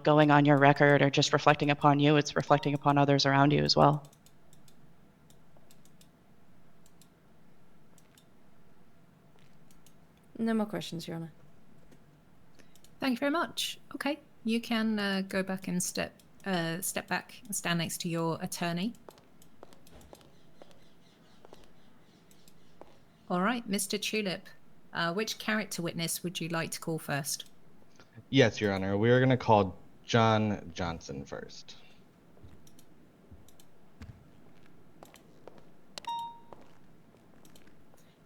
J: going on your record or just reflecting upon you, it's reflecting upon others around you as well.
B: No more questions, Your Honor.
H: Thank you very much. Okay, you can go back and step back and stand next to your attorney. All right, Mr. Tulip, which character witness would you like to call first?
I: Yes, Your Honor. We are going to call John Johnson first.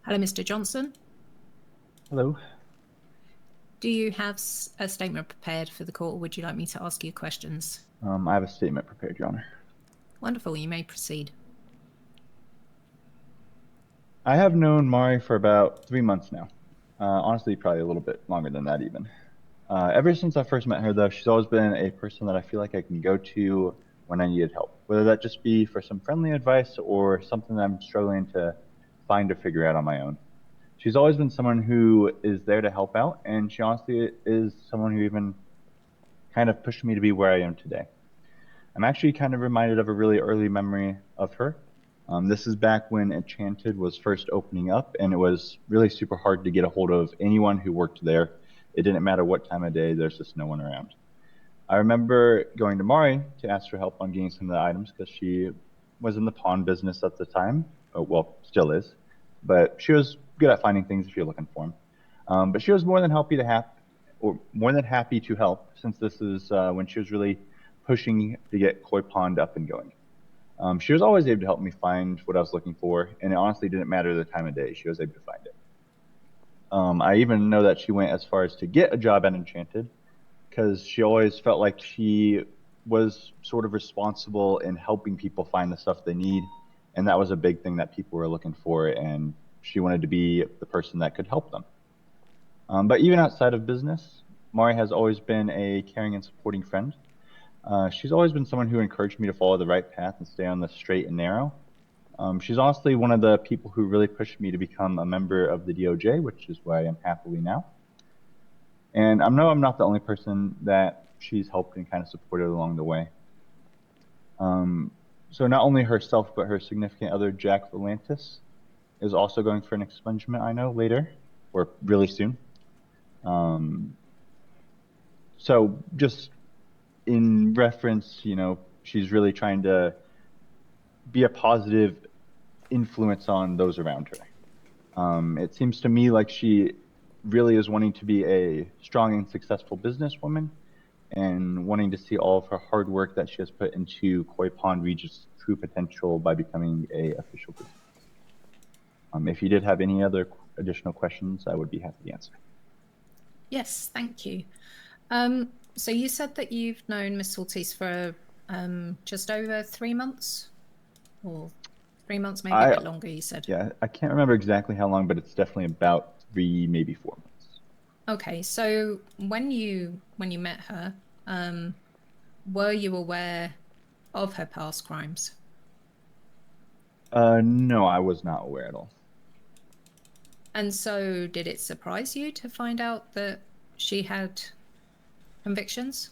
H: Hello, Mr. Johnson.
K: Hello.
H: Do you have a statement prepared for the court, or would you like me to ask you questions?
K: I have a statement prepared, Your Honor.
H: Wonderful, you may proceed.
K: I have known Mari for about 3 months now. Honestly, probably a little bit longer than that even. Ever since I first met her, though, she's always been a person that I feel like I can go to when I needed help. Whether that just be for some friendly advice or something that I'm struggling to find or figure out on my own. She's always been someone who is there to help out, and she honestly is someone who even kind of pushed me to be where I am today. I'm actually kind of reminded of a really early memory of her. This is back when Enchanted was first opening up, and it was really super hard to get a hold of anyone who worked there. It didn't matter what time of day, there's just no one around. I remember going to Mari to ask for help on getting some of the items because she was in the pawn business at the time. Well, still is. But she was good at finding things if you're looking for them. But she was more than happy to help, since this is when she was really pushing to get Koi Pond up and going. She was always able to help me find what I was looking for, and it honestly didn't matter the time of day. She was able to find it. I even know that she went as far as to get a job at Enchanted, because she always felt like she was sort of responsible in helping people find the stuff they need, and that was a big thing that people were looking for, and she wanted to be the person that could help them. But even outside of business, Mari has always been a caring and supporting friend. She's always been someone who encouraged me to follow the right path and stay on the straight and narrow. She's honestly one of the people who really pushed me to become a member of the DOJ, which is where I am happily now. And I know I'm not the only person that she's helped and kind of supported along the way. So not only herself, but her significant other, Jack Volantis, is also going for an expungement, I know, later, or really soon. So just in reference, she's really trying to be a positive influence on those around her. It seems to me like she really is wanting to be a strong and successful businesswoman and wanting to see all of her hard work that she has put into Koi Pond reach its true potential by becoming a official business. If you did have any other additional questions, I would be happy to answer.
H: Yes, thank you. So you said that you've known Miss Ortiz for just over 3 months? Or 3 months, maybe a bit longer, you said?
K: Yeah, I can't remember exactly how long, but it's definitely about 3, maybe 4 months.
H: Okay, so when you met her, were you aware of her past crimes?
K: No, I was not aware at all.
H: And so, did it surprise you to find out that she had convictions?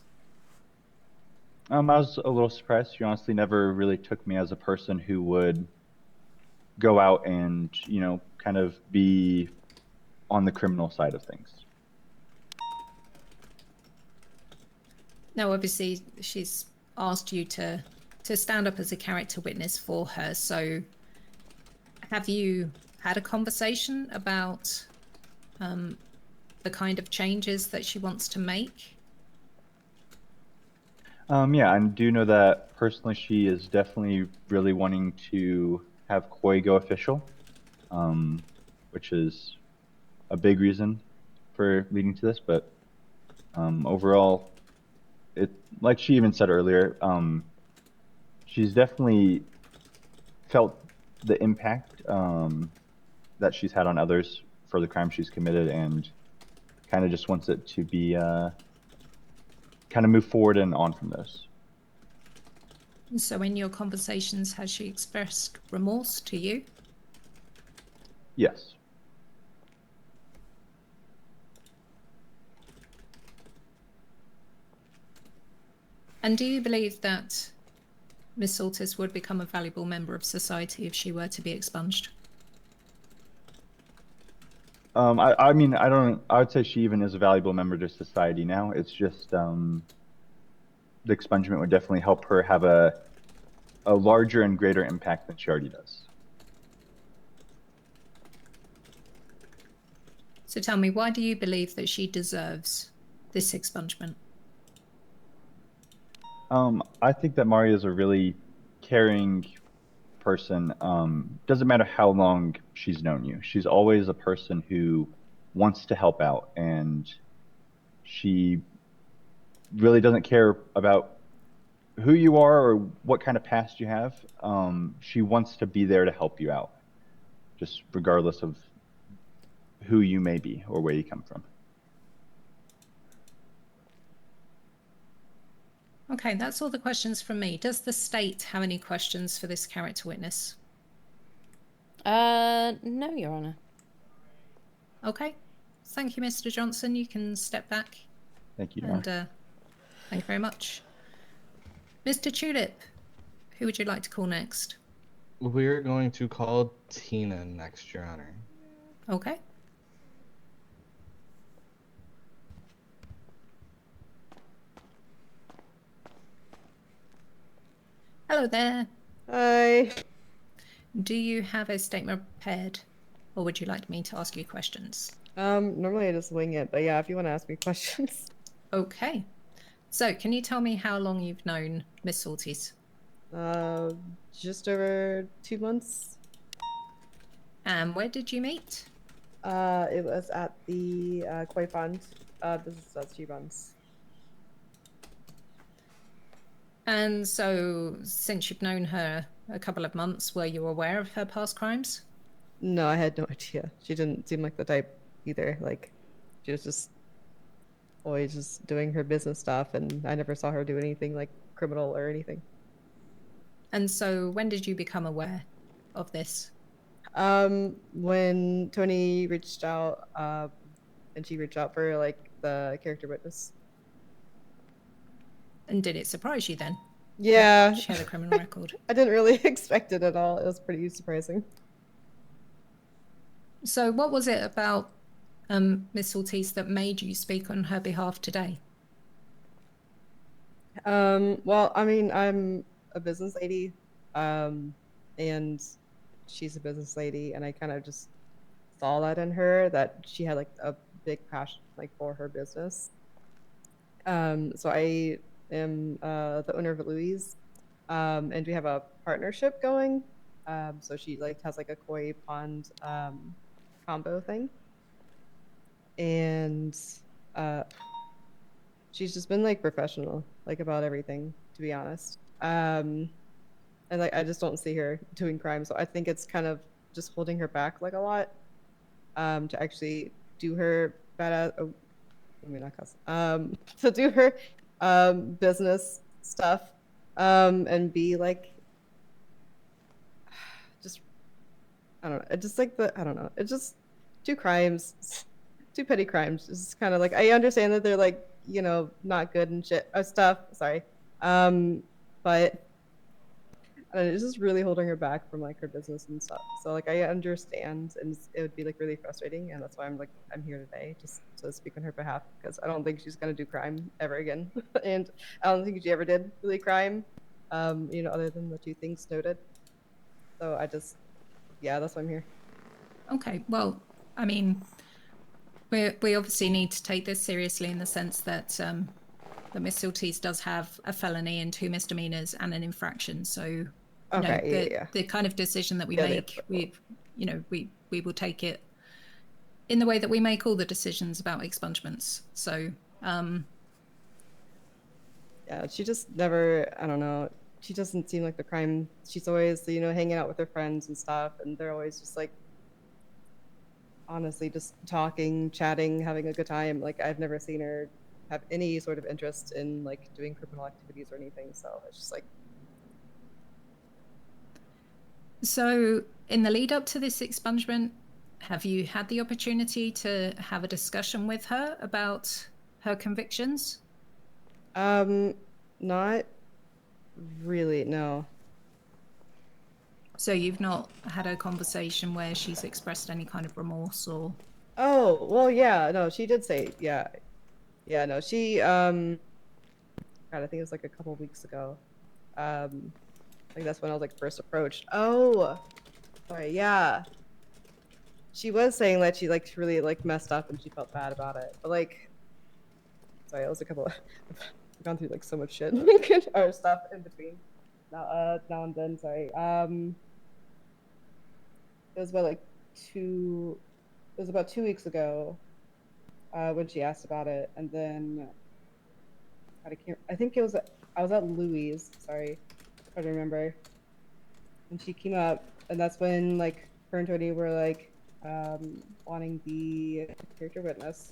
K: I was a little surprised. She honestly never really took me as a person who would go out and, kind of be on the criminal side of things.
H: Now, obviously, she's asked you to stand up as a character witness for her. So, have you had a conversation about the kind of changes that she wants to make?
K: Yeah, I do know that personally she is definitely really wanting to have Koi go official, which is a big reason for leading to this. But overall, like she even said earlier, she's definitely felt the impact that she's had on others for the crime she's committed, and kind of just wants it to be kind of move forward and on from this.
H: So, in your conversations, has she expressed remorse to you?
K: Yes.
H: And do you believe that Miss Saltis would become a valuable member of society if she were to be expunged?
K: I mean, I would say she even is a valuable member to society now. It's just the expungement would definitely help her have a larger and greater impact than she already does.
H: So tell me, why do you believe that she deserves this expungement?
K: I think that Maria is a really caring person. Doesn't matter how long she's known you. She's always a person who wants to help out, and she really doesn't care about who you are or what kind of past you have. She wants to be there to help you out, just regardless of who you may be or where you come from.
H: Okay, that's all the questions from me. Does the state have any questions for this character witness?
B: No, Your Honor.
H: Okay. Thank you, Mr. Johnson. You can step back.
K: Thank you,
H: And thank you very much. Mr. Tulip, who would you like to call next?
I: We're going to call Tina next, Your Honor.
H: Okay. Hello there.
L: Hi.
H: Do you have a statement prepared, or would you like me to ask you questions?
L: Normally I just wing it, but yeah, if you want to ask me questions.
H: Okay. So, can you tell me how long you've known Miss Saltis?
L: Just over 2 months.
H: And where did you meet?
L: It was at the Koi Fund business that she runs.
H: And so, since you've known her a couple of months, were you aware of her past crimes?
L: No, I had no idea. She didn't seem like the type either. Like, she was just always just doing her business stuff, and I never saw her do anything like criminal or anything.
H: And so, when did you become aware of this?
L: When Tony reached out, and she reached out for like the character witness.
H: And did it surprise you then?
L: Yeah.
H: She had a criminal record.
L: I didn't really expect it at all. It was pretty surprising.
H: So what was it about Miss Saltis that made you speak on her behalf today?
L: Well, I mean, I'm a business lady, and she's a business lady, and I kind of just saw that in her, that she had like a big passion like for her business. So I am the owner of Louise, and we have a partnership going. So she like has like a koi pond combo thing, and she's just been like professional like about everything, to be honest. And like I just don't see her doing crime, so I think it's kind of just holding her back like a lot, to actually do her badass. Oh, let me not cuss. To do her business stuff, and be like just I don't know. It just like I don't know. It's just two crimes, two petty crimes. It's kind of like I understand that they're like not good and shit stuff. Sorry, but I don't know, it's just really holding her back from like her business and stuff. So like I understand, and it would be like really frustrating, and that's why I'm here today just to speak on her behalf because I don't think she's gonna do crime ever again, and I don't think she ever did really crime, other than the two things noted. So that's why I'm here.
H: Okay, well, I mean, we obviously need to take this seriously in the sense that that Miss Silties does have a felony and 2 misdemeanors and an infraction. So, the kind of decision that we make, we will take it in the way that we make all the decisions about expungements. So,
L: yeah, she just never. I don't know. She doesn't seem like the crime. She's always, hanging out with her friends and stuff, and they're always just like, honestly, just talking, chatting, having a good time. Like I've never seen her have any sort of interest in like doing criminal activities or anything. So it's just like.
H: So in the lead up to this expungement, have you had the opportunity to have a discussion with her about her convictions?
L: Not really, no.
H: So you've not had a conversation where she's expressed any kind of remorse or...
L: Oh, well, yeah, no, she did say, yeah, no, she, God, I think it was like a couple weeks ago. I think that's when I was like first approached. Oh, sorry, yeah. She was saying that she like really like messed up and she felt bad about it, but like, sorry, it was a couple. I've gone through like so much shit or stuff in between. Now and then. Sorry. It was about about 2 weeks ago when she asked about it, and then I think it was I was at Louis. Sorry, I don't remember. And she came up, and that's when like her and Tony were like wanting the character witness,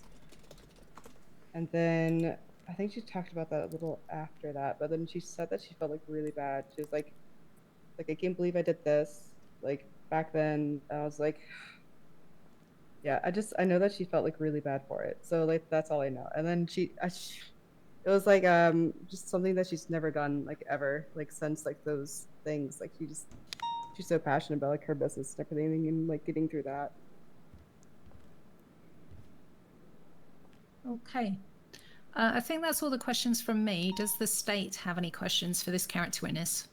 L: and then I think she talked about that a little after that. But then she said that she felt like really bad. She was like I can't believe I did this. Like back then, I was like, yeah, I know that she felt like really bad for it. So like that's all I know. And then it was like just something that she's never done like ever like since like those things. Like she's so passionate about like her business and everything and like getting through that.
H: Okay. I think that's all the questions from me. Does the state have any questions for this character witness?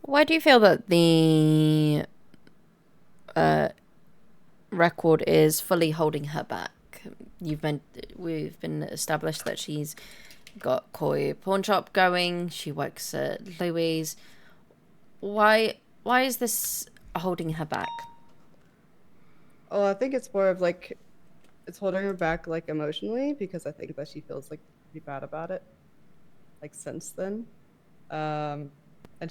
B: Why do you feel that the record is fully holding her back? We've been established that she's got Koi pawn shop going. She works at Louis. Why is this holding her back?
L: Oh, I think it's more of like it's holding her back like emotionally because I think that she feels like pretty bad about it. Like since then. And I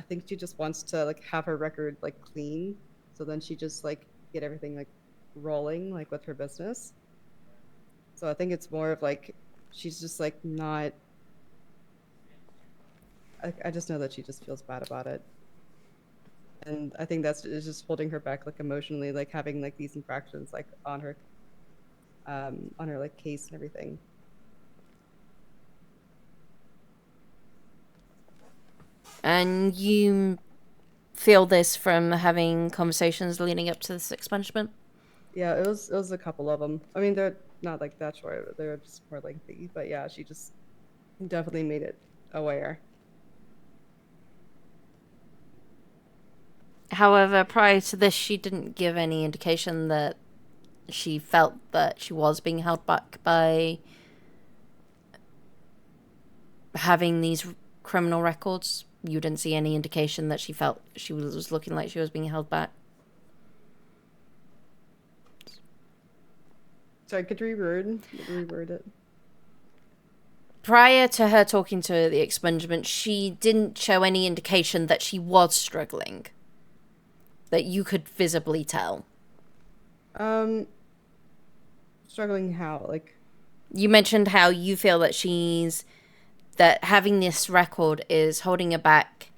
L: think she just wants to like have her record like clean. So then she just like get everything like rolling like with her business. So I think it's more of like she's just like not. I just know that she just feels bad about it. And I think it's just holding her back like emotionally, like having like these infractions like on her like case and everything.
B: And you feel this from having conversations leading up to this expungement?
L: Yeah, it was a couple of them. I mean, they're not like that short; they're just more lengthy. But yeah, she just definitely made it aware.
B: However, prior to this, she didn't give any indication that she felt that she was being held back by having these criminal records. You didn't see any indication that she felt she was looking like she was being held back.
L: Sorry, could you reword it?
B: Prior to her talking to the expungement, she didn't show any indication that she was struggling. that you could visibly tell?
L: Struggling how? Like,
B: you mentioned how you feel that that having this record is holding her back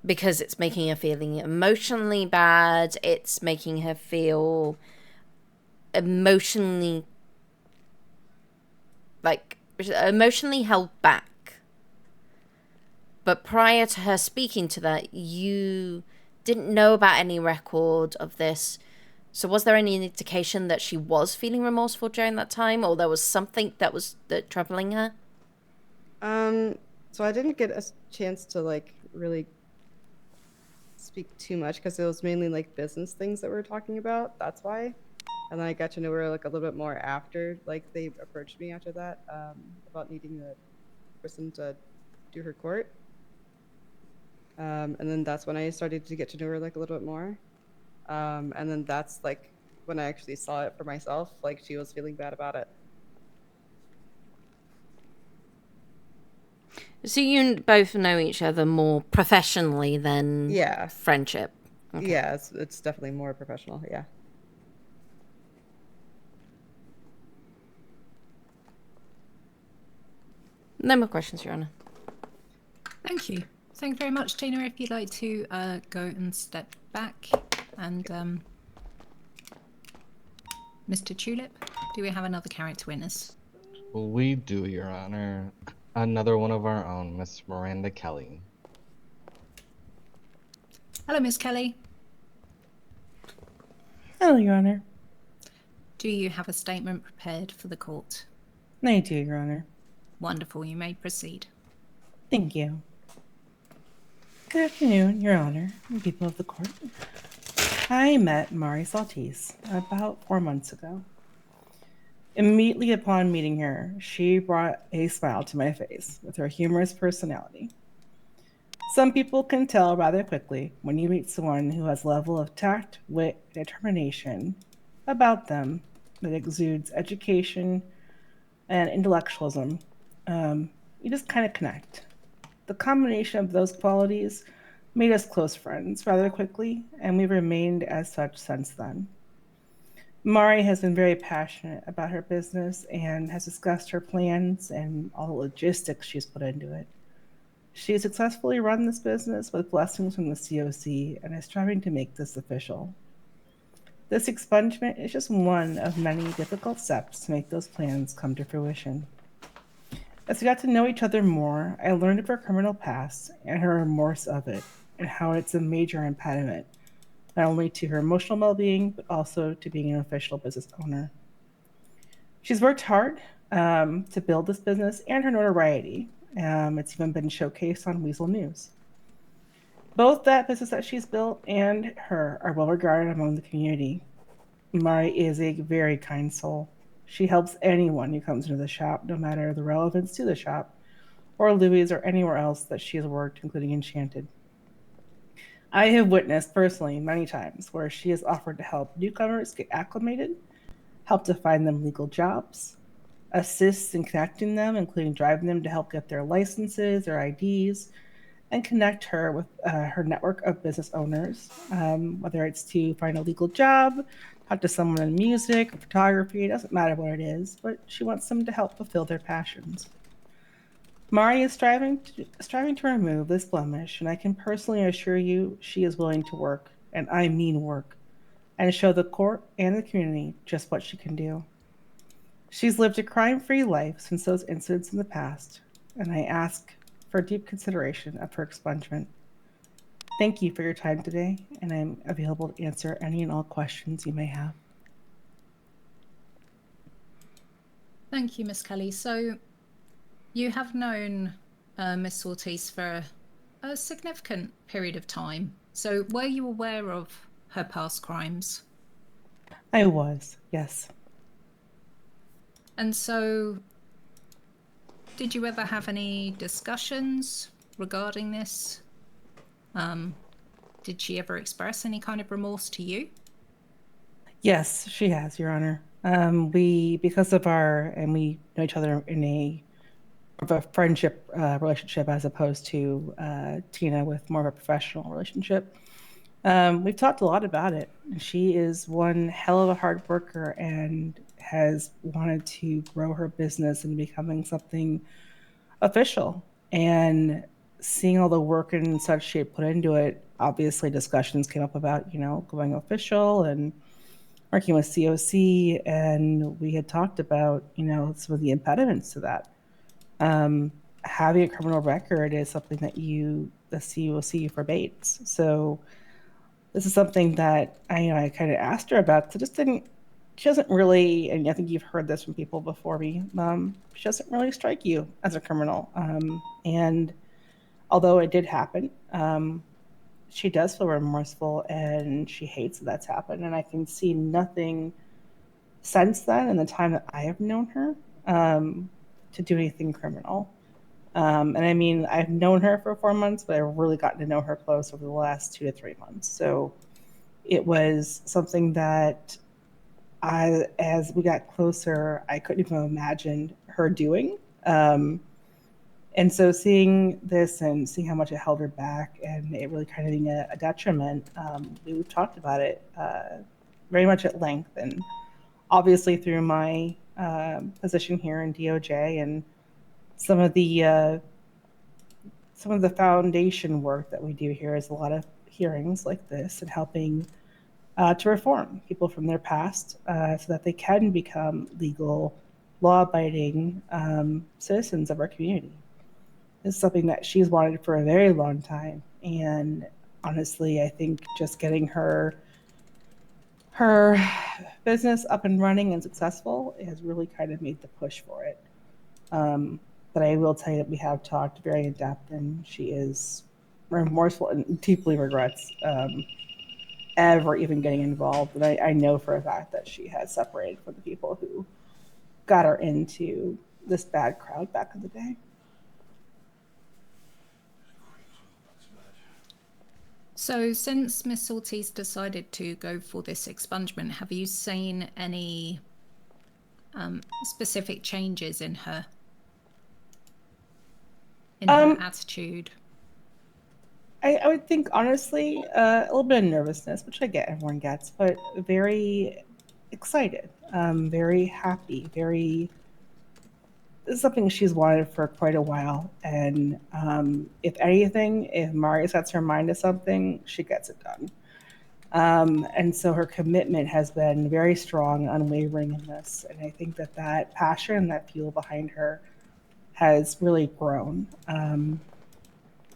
B: because it's making her feeling emotionally bad. It's making her feel emotionally held back. But prior to her speaking to that, you didn't know about any record of this. So was there any indication that she was feeling remorseful during that time, or there was something that was troubling her?
L: So I didn't get a chance to like really speak too much because it was mainly like business things that we were talking about. That's why. And then I got to know her like a little bit more after, like they approached me after that about needing a person to do her court. And then that's when I started to get to know her like a little bit more. And then that's like when I actually saw it for myself, like she was feeling bad about it.
B: So you both know each other more professionally than friendship?
L: Okay. Yeah, it's definitely more professional, yeah.
B: No more questions, Your Honor.
H: Thank you. Thank you very much, Tina. If you'd like to go and step back. And Mr. Tulip, do we have another character witness?
I: We do, Your Honor. Another one of our own, Miss Miranda Kelly.
H: Hello, Miss Kelly.
M: Hello, Your Honor.
H: Do you have a statement prepared for the court?
M: I do, Your Honor.
H: Wonderful. You may proceed.
M: Thank you. Good afternoon, Your Honor, and people of the court. I met Mari Saltese about 4 months ago. Immediately upon meeting her, she brought a smile to my face with her humorous personality. Some people can tell rather quickly when you meet someone who has a level of tact, wit, and determination about them that exudes education and intellectualism. You just kind of connect. The combination of those qualities made us close friends rather quickly, and we've remained as such since then. Mari has been very passionate about her business and has discussed her plans and all the logistics she's put into it. She has successfully run this business with blessings from the COC and is striving to make this official. This expungement is just one of many difficult steps to make those plans come to fruition. As we got to know each other more, I learned of her criminal past and her remorse of it, and how it's a major impediment, not only to her emotional well-being, but also to being an official business owner. She's worked hard to build this business and her notoriety. It's even been showcased on Weasel News. Both that business that she's built and her are well regarded among the community. Mari is a very kind soul. She helps anyone who comes into the shop, no matter the relevance to the shop, or Louis or anywhere else that she has worked, including Enchanted. I have witnessed personally many times where she has offered to help newcomers get acclimated, help to find them legal jobs, assist in connecting them, including driving them to help get their licenses or IDs, and connect her with her network of business owners, whether it's to find a legal job, talk to someone in music or photography, it doesn't matter what it is, but she wants them to help fulfill their passions. Mari is striving to remove this blemish, and I can personally assure you she is willing to work, and I mean work, and show the court and the community just what she can do. She's lived a crime-free life since those incidents in the past, and I ask for deep consideration of her expungement. Thank you for your time today, and I'm available to answer any and all questions you may have.
H: Thank you, Miss Kelly. So you have known Miss Saltese for a significant period of time. So were you aware of her past crimes?
M: I was, yes.
H: And so did you ever have any discussions regarding this? Did she ever express any kind of remorse to you?
M: Yes, she has, Your Honor. Because of we know each other in a friendship relationship as opposed to Tina with more of a professional relationship. We've talked a lot about it. She is one hell of a hard worker and has wanted to grow her business and becoming something official. And seeing all the work and such she had put into it, obviously discussions came up about, going official and working with COC. And we had talked about, some of the impediments to that. Having a criminal record is something that the COC forbids. So this is something that I kind of asked her about. So she doesn't really, and I think you've heard this from people before me, she doesn't really strike you as a criminal. And although it did happen, she does feel remorseful and she hates that that's happened. And I can see nothing since then in the time that I have known her to do anything criminal. And I mean, I've known her for 4 months, but I've really gotten to know her close over the last 2 to 3 months. So it was something that as we got closer, I couldn't even imagine her doing. And so seeing this and seeing how much it held her back and it really kind of being a detriment, we've talked about it very much at length. And obviously through my position here in DOJ and some of the foundation work that we do here is a lot of hearings like this and helping to reform people from their past so that they can become legal, law-abiding citizens of our community. This is something that she's wanted for a very long time. And honestly, I think just getting her business up and running and successful has really kind of made the push for it. But I will tell you that we have talked very in depth, and she is remorseful and deeply regrets ever even getting involved. And I know for a fact that she has separated from the people who got her into this bad crowd back in the day.
H: So since Miss Ortiz decided to go for this expungement, have you seen any specific changes in her? In her attitude?
M: I would think, honestly, a little bit of nervousness, which I get, everyone gets, but very excited, very happy, this is something she's wanted for quite a while. And if anything, if Mari sets her mind to something, she gets it done. And so her commitment has been very strong, unwavering in this. And I think that passion, that fuel behind her has really grown.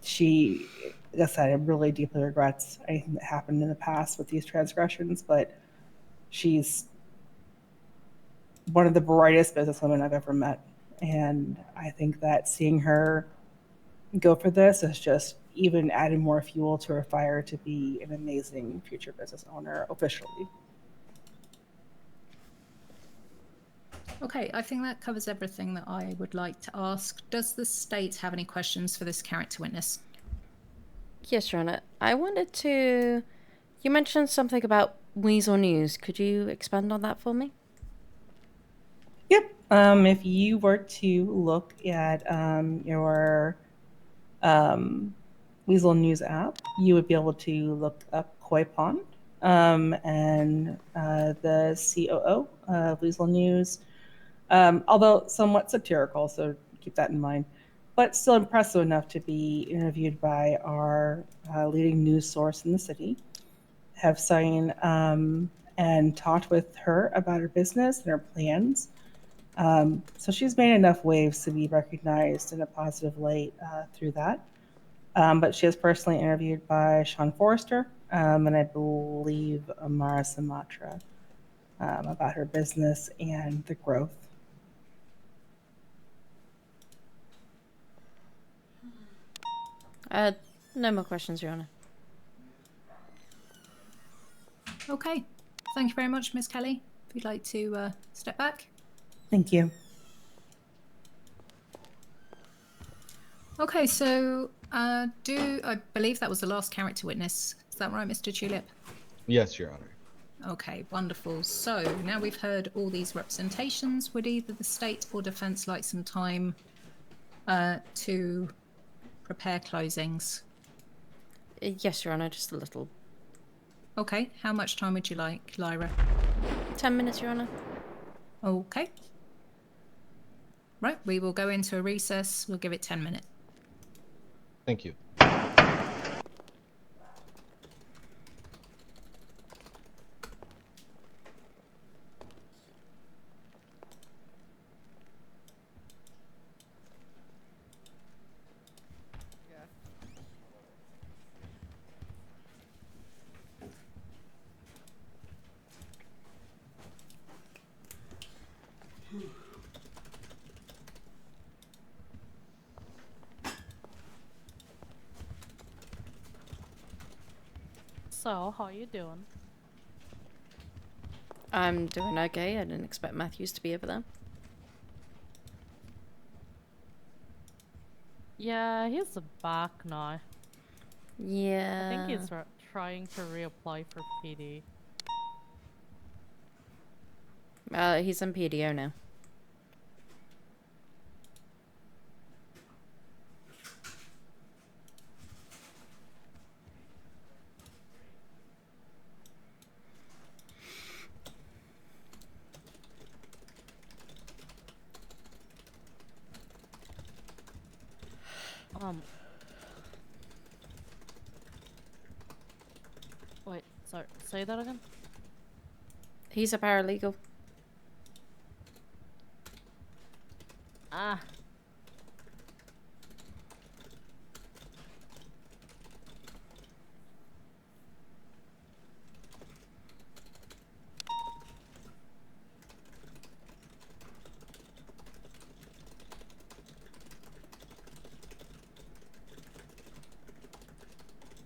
M: She, like I said, really deeply regrets anything that happened in the past with these transgressions, but she's one of the brightest businesswomen I've ever met. And I think that seeing her go for this is just even adding more fuel to her fire to be an amazing future business owner officially.
H: Okay, I think that covers everything that I would like to ask. Does the state have any questions for this character witness?
B: Yes, Your Honor. I wanted to... You mentioned something about Weasel News. Could you expand on that for me?
M: Yep. If you were to look at your Weasel News app, you would be able to look up Koi Pond and the COO of Weasel News, although somewhat satirical, so keep that in mind, but still impressive enough to be interviewed by our leading news source in the city. Have seen and talked with her about her business and her plans. So she's made enough waves to be recognized in a positive light through that. But she is personally interviewed by Sean Forrester and I believe Amara Sumatra about her business and the growth.
B: No more questions, Your Honor.
H: Okay. Thank you very much, Miss Kelly. If you'd like to step back.
M: Thank you.
H: Okay, so I believe that was the last character witness. Is that right, Mr. Tulip?
I: Yes, Your Honor.
H: Okay, wonderful. So now we've heard all these representations. Would either the state or defense like some time to prepare closings?
B: Yes, Your Honor, just a little
H: Okay, how much time would you like, Lyra?
B: 10 minutes, Your Honor.
H: Okay. Right, we will go into a recess. We'll give it 10 minutes.
I: Thank you.
N: So, how you doing?
B: I'm doing okay. I didn't expect Matthews to be over there.
N: Yeah, he's back now.
B: Yeah.
N: I think he's trying to reapply for PD.
B: He's in PDO now.
N: Wait, sorry, say that again?
B: He's a paralegal.
N: Ah.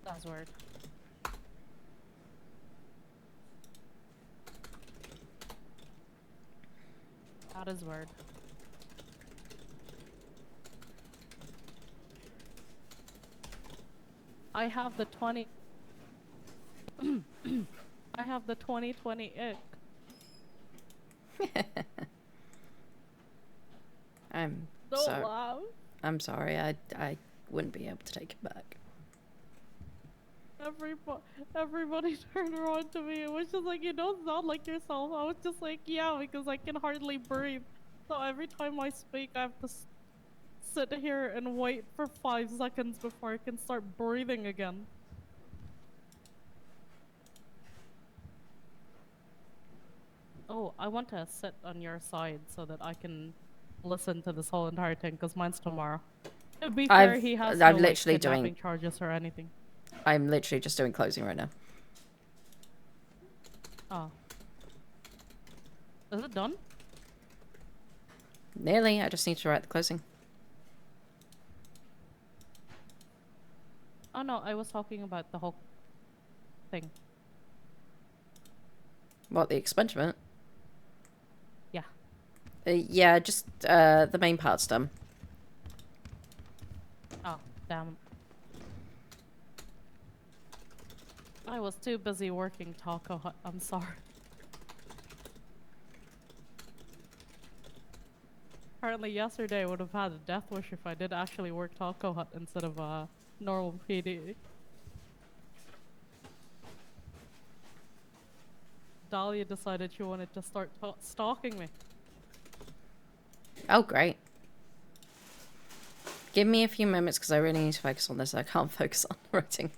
N: That's weird. That is weird. I have the 20. I have the 2020 ick.
B: I'm
N: Don't
B: sorry.
N: laugh.
B: I'm sorry. I wouldn't be able to take it back.
N: Everybody turned around to me. It was just like, you don't sound like yourself. I was just like, yeah, because I can hardly breathe. So every time I speak, I have to sit here and wait for 5 seconds before I can start breathing again. Oh, I want to sit on your side so that I can listen to this whole entire thing, because mine's tomorrow. To be fair, he has
B: I'm
N: no
B: literally
N: like, kidnapping
B: doing
N: charges or anything.
B: I'm literally just doing closing right now.
N: Oh. Is it done?
B: Nearly. I just need to write the closing.
N: Oh no, I was talking about the whole thing.
B: What, the expungement?
N: Yeah.
B: Yeah, just the main part's done.
N: Oh, damn. I was too busy working Taco Hut. I'm sorry. Apparently yesterday I would have had a death wish if I did actually work Taco Hut instead of normal PD. Dahlia decided she wanted to start stalking me.
B: Oh, great. Give me a few moments because I really need to focus on this. I can't focus on writing.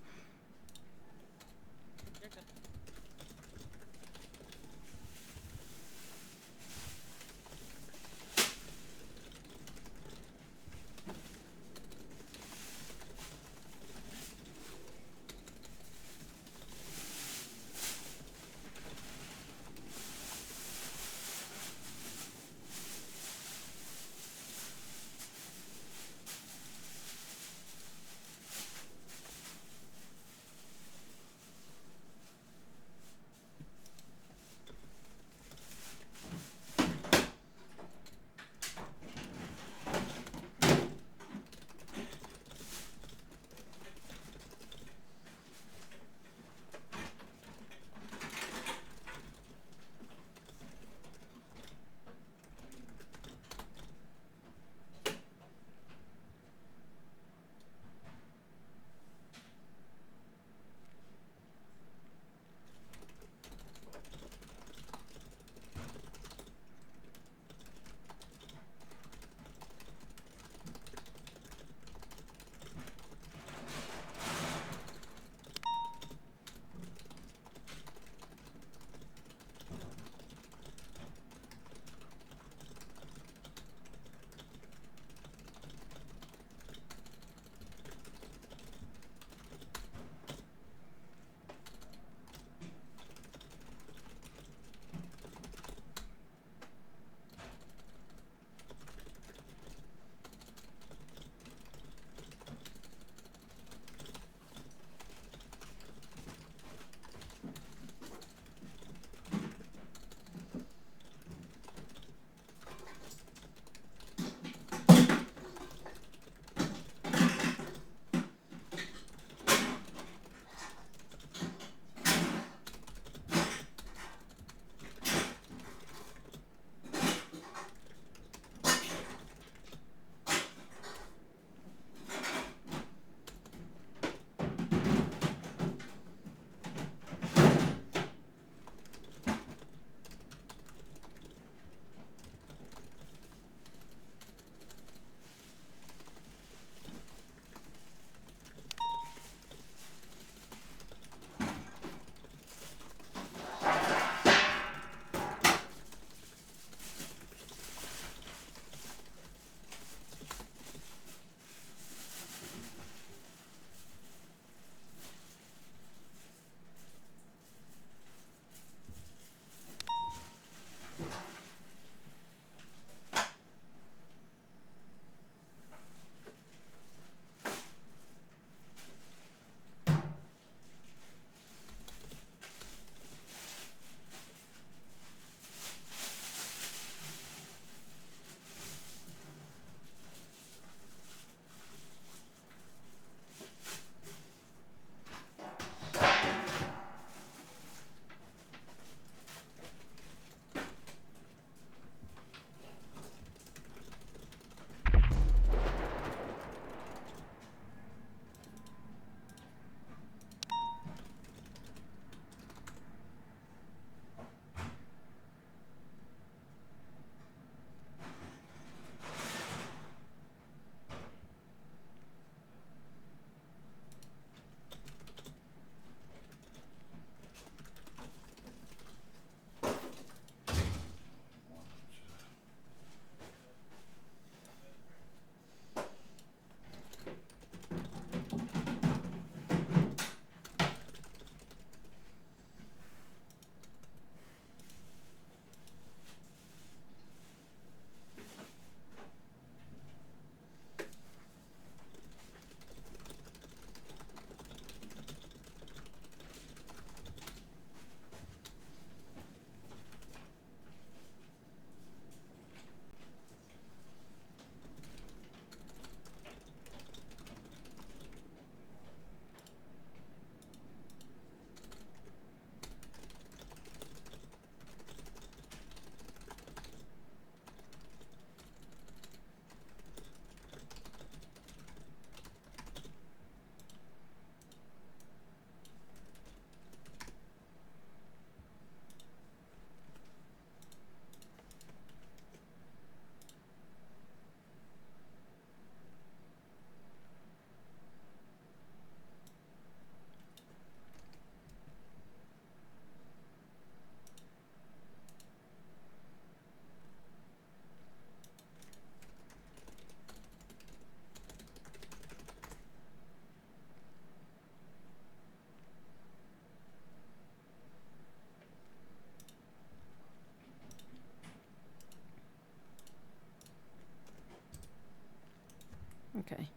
B: Okay.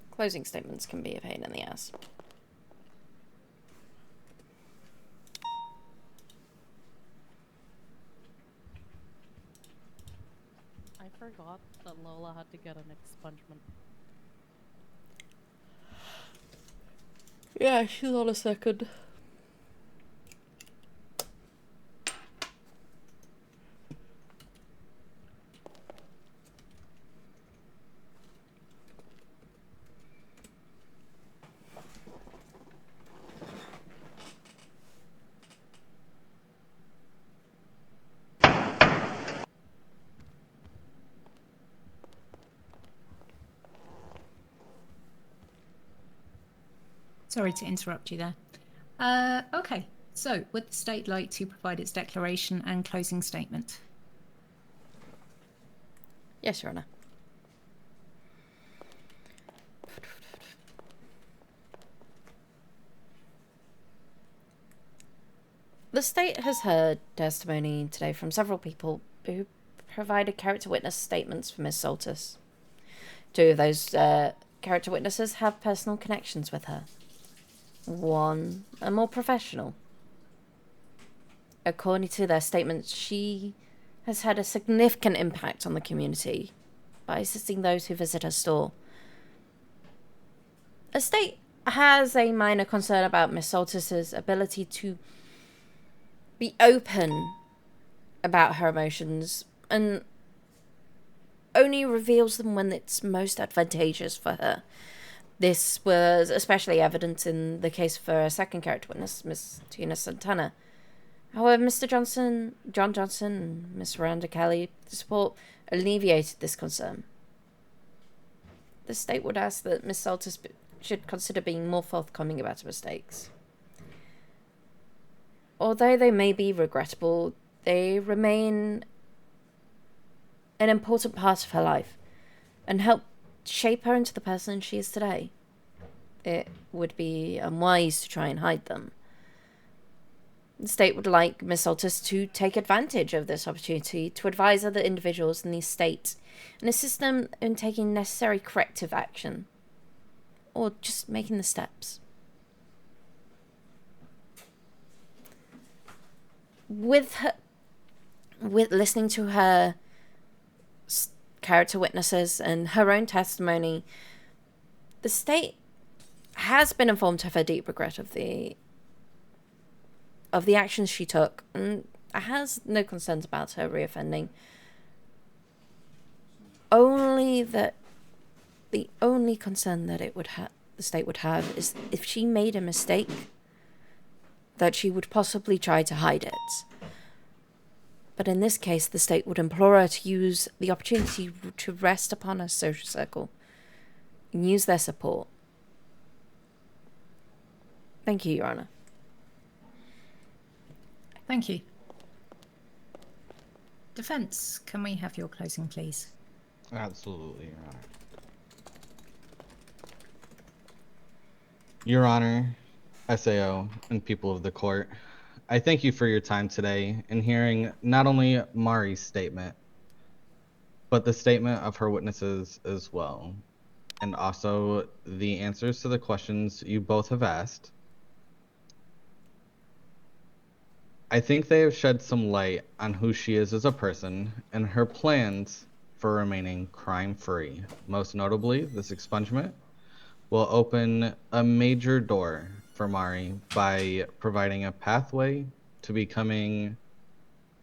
B: Closing statements can be a pain in the ass.
N: I forgot that Lola had to get an expungement.
B: Yeah, she's on a second.
H: Sorry to interrupt you there. Okay, so would the state like to provide its declaration and closing statement?
B: Yes, Your Honor. The state has heard testimony today from several people who provided character witness statements for Ms. Soltis. 2 of those character witnesses have personal connections with her. 1 are more professional. According to their statements, she has had a significant impact on the community by assisting those who visit her store. The state has a minor concern about Miss Soltis' ability to be open about her emotions and only reveals them when it's most advantageous for her. This was especially evident in the case for a second character witness, Miss Tina Santana. However, Mr. John Johnson, and Miss Miranda Kelly support alleviated this concern. The state would ask that Miss Soltis should consider being more forthcoming about her mistakes. Although they may be regrettable, they remain an important part of her life and help shape her into the person she is today. It would be unwise to try and hide them. The state would like Miss Soltis to take advantage of this opportunity to advise other individuals in the estate and assist them in taking necessary corrective action, or just making the steps. With listening to her character witnesses and her own testimony, the state has been informed of her deep regret of the actions she took, and has no concerns about her reoffending. Only that the only concern that the state would have is if she made a mistake, that she would possibly try to hide it. But in this case, the state would implore her to use the opportunity to rest upon her social circle and use their support. Thank you, Your Honor.
H: Thank you. Defense, can we have your closing, please?
I: Absolutely, Your Honor. Your Honor, SAO, and people of the court, I thank you for your time today in hearing not only Mari's statement, but the statement of her witnesses as well, and also the answers to the questions you both have asked. I think they have shed some light on who she is as a person and her plans for remaining crime-free. Most notably, this expungement will open a major door for Mari by providing a pathway to becoming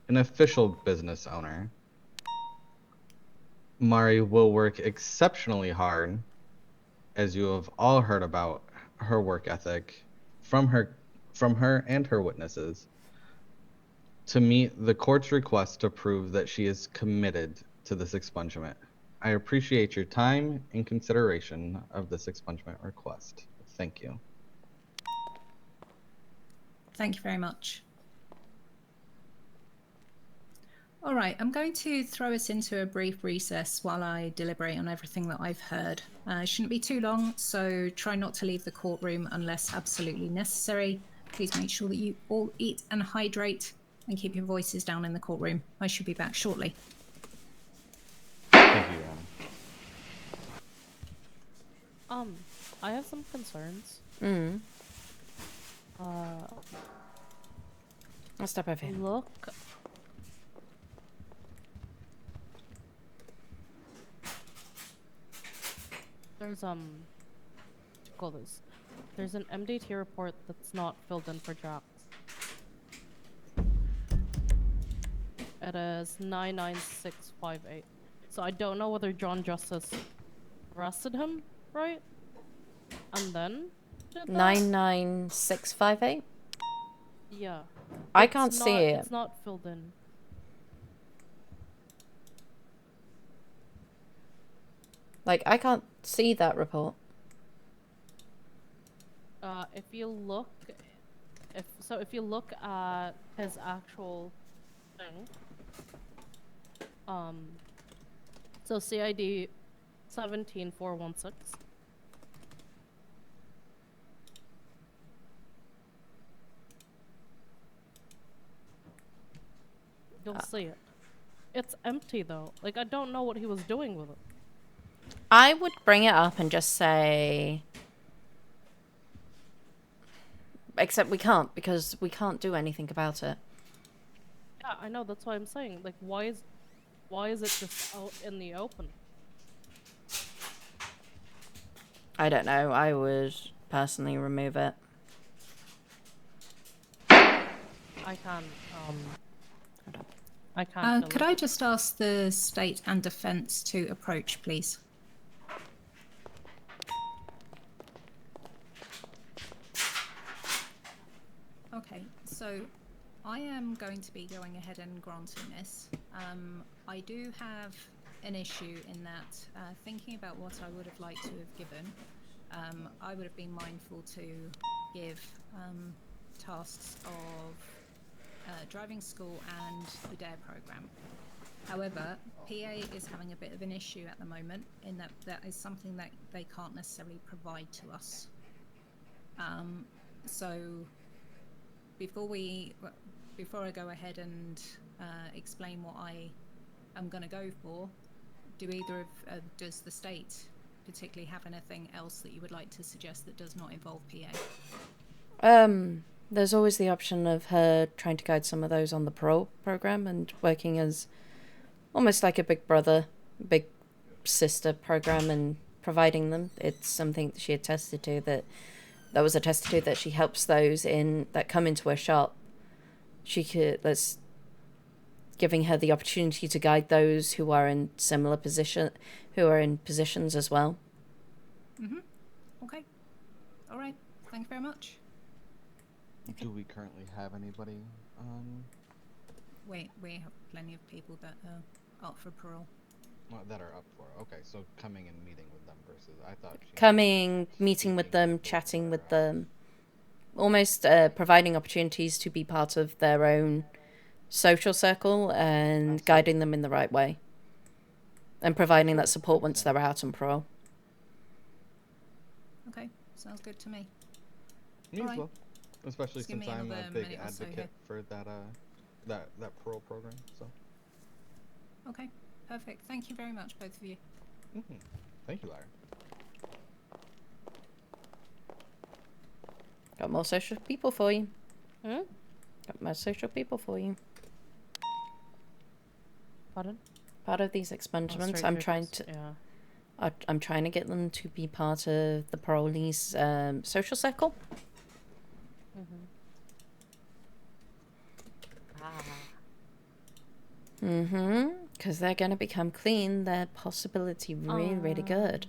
I: an official business owner. Mari will work exceptionally hard, as you have all heard about her work ethic from her and her witnesses, to meet the court's request to prove that she is committed to this expungement. I appreciate your time and consideration of this expungement request. Thank you.
H: Thank you very much. All right, I'm going to throw us into a brief recess while I deliberate on everything that I've heard. It shouldn't be too long, so try not to leave the courtroom unless absolutely necessary. Please make sure that you all eat and hydrate and keep your voices down in the courtroom. I should be back shortly.
I: Thank you, Your Honor.
N: I have some concerns.
B: I'll step over here.
N: Look. There's call this. There's an MDT report that's not filled in for Jax. It is 99658. So I don't know whether John Justice arrested him, right? And then did that?
B: 99658.
N: Yeah.
B: I
N: It's
B: can't see
N: not-
B: it.
N: It's not filled in.
B: Like, I can't see that report.
N: If you look, if you look at his actual thing, so CID 17416. You'll see it. It's empty though. Like, I don't know what he was doing with it.
B: I would bring it up and just say... Except we can't, because we can't do anything about it.
N: Yeah, I know, that's why I'm saying. Like, why is it just out in the open?
B: I don't know. I would personally remove it.
N: I can't, I can't.
H: Could I just ask the state and defense to approach, please? Okay, so I am going to be going ahead and granting this. I do have an issue in that, thinking about what I would have liked to have given, I would have been mindful to give tasks of driving school and the DARE program. However, PA is having a bit of an issue at the moment in that that is something that they can't necessarily provide to us. So before I go ahead and explain what I am going to go for, do either of does the state particularly have anything else that you would like to suggest that does not involve PA?
B: There's always the option of her trying to guide some of those on the parole program and working as almost like a big brother, big sister program and providing them. It's something that she attested to that was attested to that she helps those that come into her shop. That's giving her the opportunity to guide those who are in similar positions as well.
H: Okay. All right. Thank you very much.
I: Do we currently have anybody on?
H: We have plenty of people that are up for parole.
I: Well, that are up for. Okay, so coming and meeting with them versus I thought.
B: Meeting with them, chatting with them, almost providing opportunities to be part of their own social circle and guiding them in the right way, and providing that support once they're out on parole.
H: Okay, sounds good to me.
I: Me as well, especially
H: Just give
I: since
H: me
I: I'm a
H: another
I: big
H: minute or so
I: advocate
H: here.
I: for that parole program. So.
H: Okay, perfect. Thank you very much, both of you.
I: Thank you, Larry.
B: Got more social people for you. Got more social people for you.
N: Pardon?
B: Part of these expungements,
N: straight
B: I'm
N: through
B: trying
N: this,
B: to.
N: yeah.
B: I'm trying to get them to be part of the parolees' social circle. Because they're going to become clean. Their possibility really good.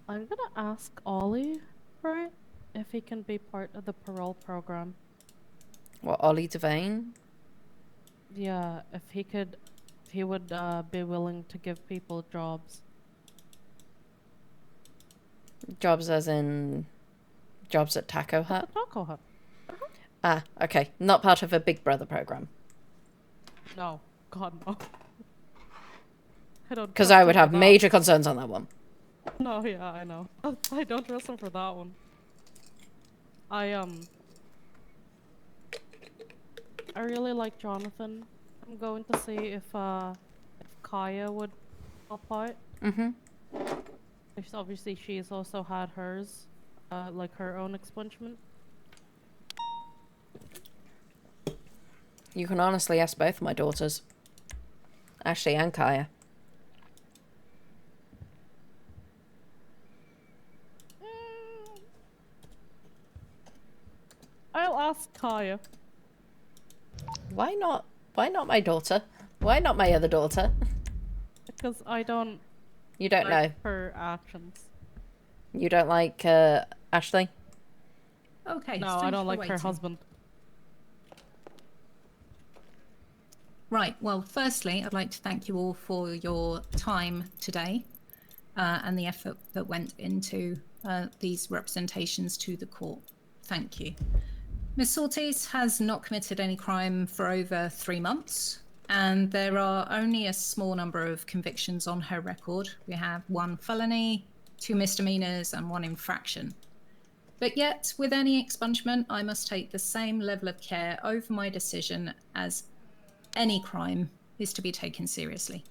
N: I'm gonna ask Ollie, right, if he can be part of the parole program.
B: What, Ollie Devane?
N: Yeah, if he would be willing to give people jobs.
B: Jobs as in jobs at Taco Hut?
N: The Taco Hut.
B: Ah, okay. Not part of a Big Brother program.
N: No, God no. I don't.
B: Because
N: trust
B: I
N: him
B: would
N: for
B: have
N: that.
B: major concerns on that one.
N: No, yeah, I know. I don't trust him for that one. I really like Jonathan. I'm going to see if Kaya would help out.
B: Mm-hmm.
N: Because obviously she's also had hers, like her own expungement.
B: You can honestly ask both of my daughters, Ashley and Kaya.
N: I'll ask Kaya.
B: Why not? Why not my daughter? Why not my other daughter?
N: Because I don't.
B: You don't
N: like
B: know.
N: her actions.
B: You don't like Ashley?
H: Okay.
N: No,
H: thank
N: I
H: you
N: don't
H: for
N: like her
H: waiting.
N: husband.
H: Right, well, firstly, I'd like to thank you all for your time today and the effort that went into these representations to the court. Thank you. Ms. Ortiz has not committed any crime for over 3 months, and there are only a small number of convictions on her record. We have 1 felony, 2 misdemeanors, and 1 infraction. But yet, with any expungement, I must take the same level of care over my decision as any crime is to be taken seriously.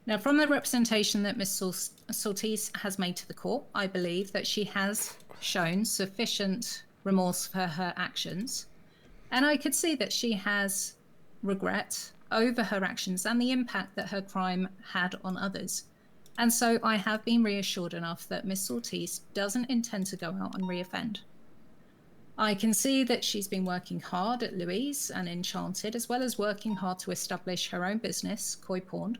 H: Now, from the representation that Ms. Ortiz has made to the court, I believe that she has shown sufficient remorse for her actions, and I could see that she has regret over her actions and the impact that her crime had on others. And so I have been reassured enough that Ms. Ortiz doesn't intend to go out and reoffend. I can see that she's been working hard at Louise and Enchanted, as well as working hard to establish her own business, Koi Pawn,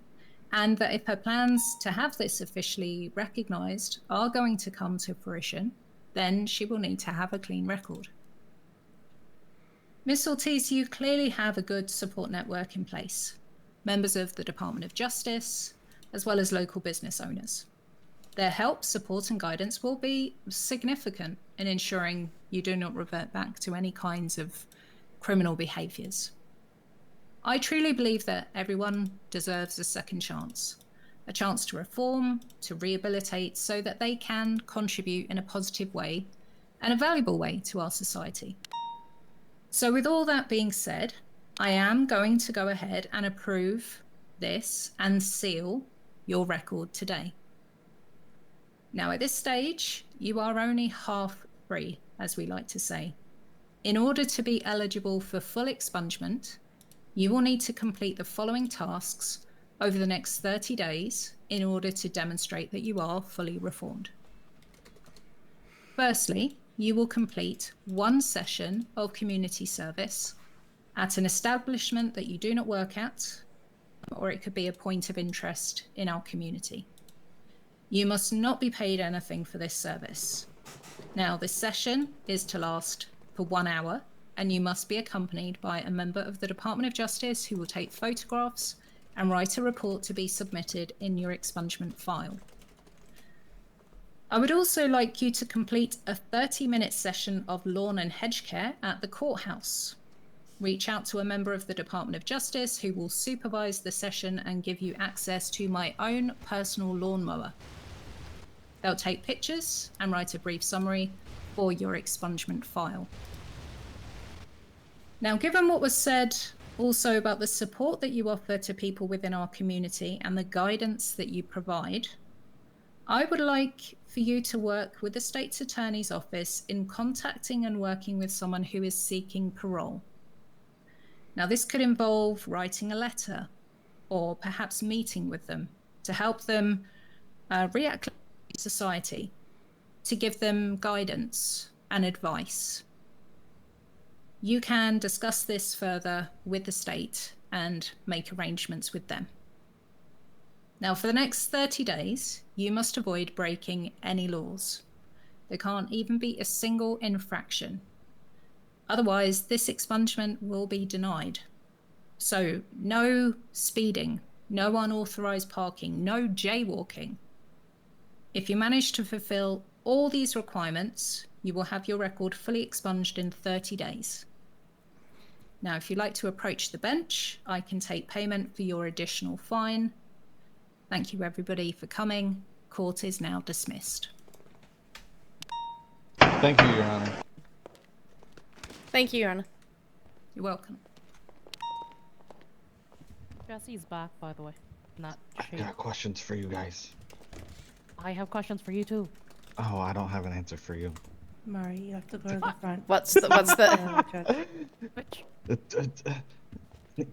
H: and that if her plans to have this officially recognised are going to come to fruition, then she will need to have a clean record. Ms. Ortiz, you clearly have a good support network in place. Members of the Department of Justice, as well as local business owners. Their help, support and guidance will be significant in ensuring you do not revert back to any kinds of criminal behaviours. I truly believe that everyone deserves a second chance, a chance to reform, to rehabilitate, so that they can contribute in a positive way and a valuable way to our society. So with all that being said, I am going to go ahead and approve this and seal your record today. Now, at this stage, you are only half free, as we like to say. In order to be eligible for full expungement, you will need to complete the following tasks over the next 30 days in order to demonstrate that you are fully reformed. Firstly, you will complete 1 session of community service at an establishment that you do not work at, or it could be a point of interest in our community. You must not be paid anything for this service. Now, this session is to last for 1 hour, and you must be accompanied by a member of the Department of Justice who will take photographs and write a report to be submitted in your expungement file. I would also like you to complete a 30-minute session of lawn and hedge care at the courthouse. Reach out to a member of the Department of Justice who will supervise the session and give you access to my own personal lawnmower. They'll take pictures and write a brief summary for your expungement file. Now, given what was said also about the support that you offer to people within our community and the guidance that you provide, I would like for you to work with the State's Attorney's Office in contacting and working with someone who is seeking parole. Now, this could involve writing a letter or perhaps meeting with them to help them react to society, to give them guidance and advice. You can discuss this further with the state and make arrangements with them. Now, for the next 30 days, you must avoid breaking any laws. There can't even be a single infraction. Otherwise, this expungement will be denied. So, no speeding, no unauthorized parking, no jaywalking. If you manage to fulfill all these requirements, you will have your record fully expunged in 30 days. Now, if you'd like to approach the bench, I can take payment for your additional fine. Thank you, everybody, for coming. Court is now dismissed.
I: Thank you, Your Honor.
B: Thank you, Your Honor.
H: You're welcome.
N: Jesse's back, by the way. Not
I: I've got questions for you guys.
N: I have questions for you too.
I: Oh, I don't have an answer for you.
M: Mari, you have to go to the front.
B: What's the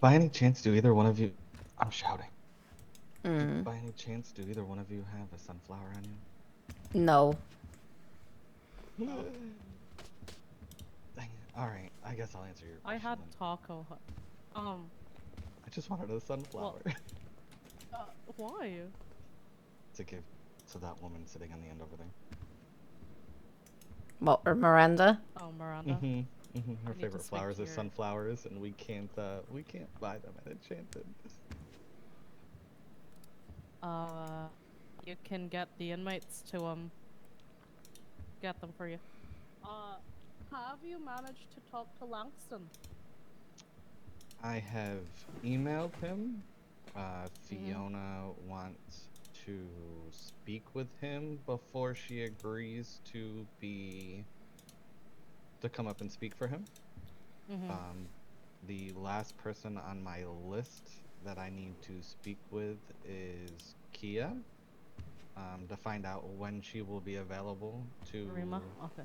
I: By any chance, do either one of you... I'm shouting.
B: Mm.
I: By any chance, do either one of you have a sunflower on you?
B: No.
I: Dang it. Alright, I guess I'll answer your
N: I
I: question
N: had
I: then.
N: taco.
I: I just wanted a sunflower.
N: Why?
I: To give to that woman sitting on the end over there.
B: What, or Miranda?
N: Oh, Miranda.
I: Her
N: need to
I: favorite
N: speak
I: flowers
N: to
I: are
N: your-
I: sunflowers, and we can't buy them at Enchanted.
N: You can get the inmates to get them for you. Have you managed to talk to Langston?
I: I have emailed him. Fiona wants to speak with him before she agrees to come up and speak for him. The last person on my list that I need to speak with is Kia, to find out when she will be available to
N: Rima? Okay.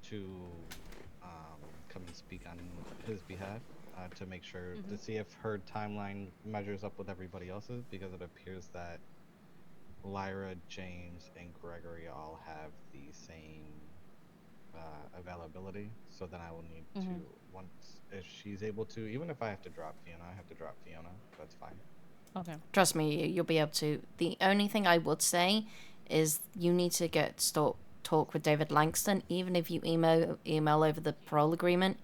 I: to come and speak on his behalf, to make sure to see if her timeline measures up with everybody else's, because it appears that Lyra, James, and Gregory all have the same availability. So then I will need to, once if she's able to, even if I have to drop Fiona, I have to drop Fiona. That's fine.
N: Okay.
B: Trust me, you'll be able to. The only thing I would say is you need to talk with David Langston. Even if you email over the parole agreement,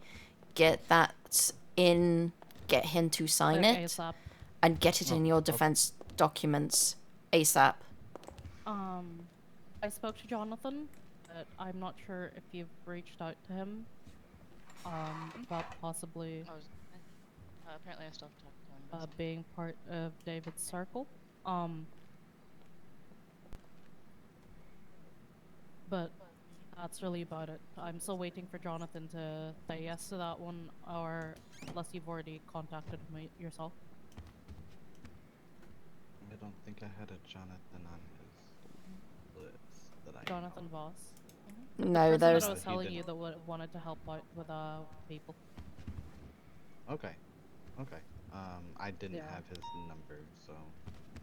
B: get that in, get him to sign
N: Like
B: it,
N: ASAP.
B: and get it in your defense documents ASAP.
N: I spoke to Jonathan, but I'm not sure if you've reached out to him. About possibly
J: Apparently I still have to talk to him.
N: being part of David's circle. But that's really about it. I'm still waiting for Jonathan to say yes to that one, or unless you've already contacted me yourself.
I: I don't think I had a Jonathan on his list that I
N: Jonathan Voss.
B: No,
N: The person
B: there's.
N: that I was
I: He
N: telling
I: didn't.
N: you that wanted to help out with people.
I: Okay. Okay. I didn't
N: Yeah.
I: have his number, so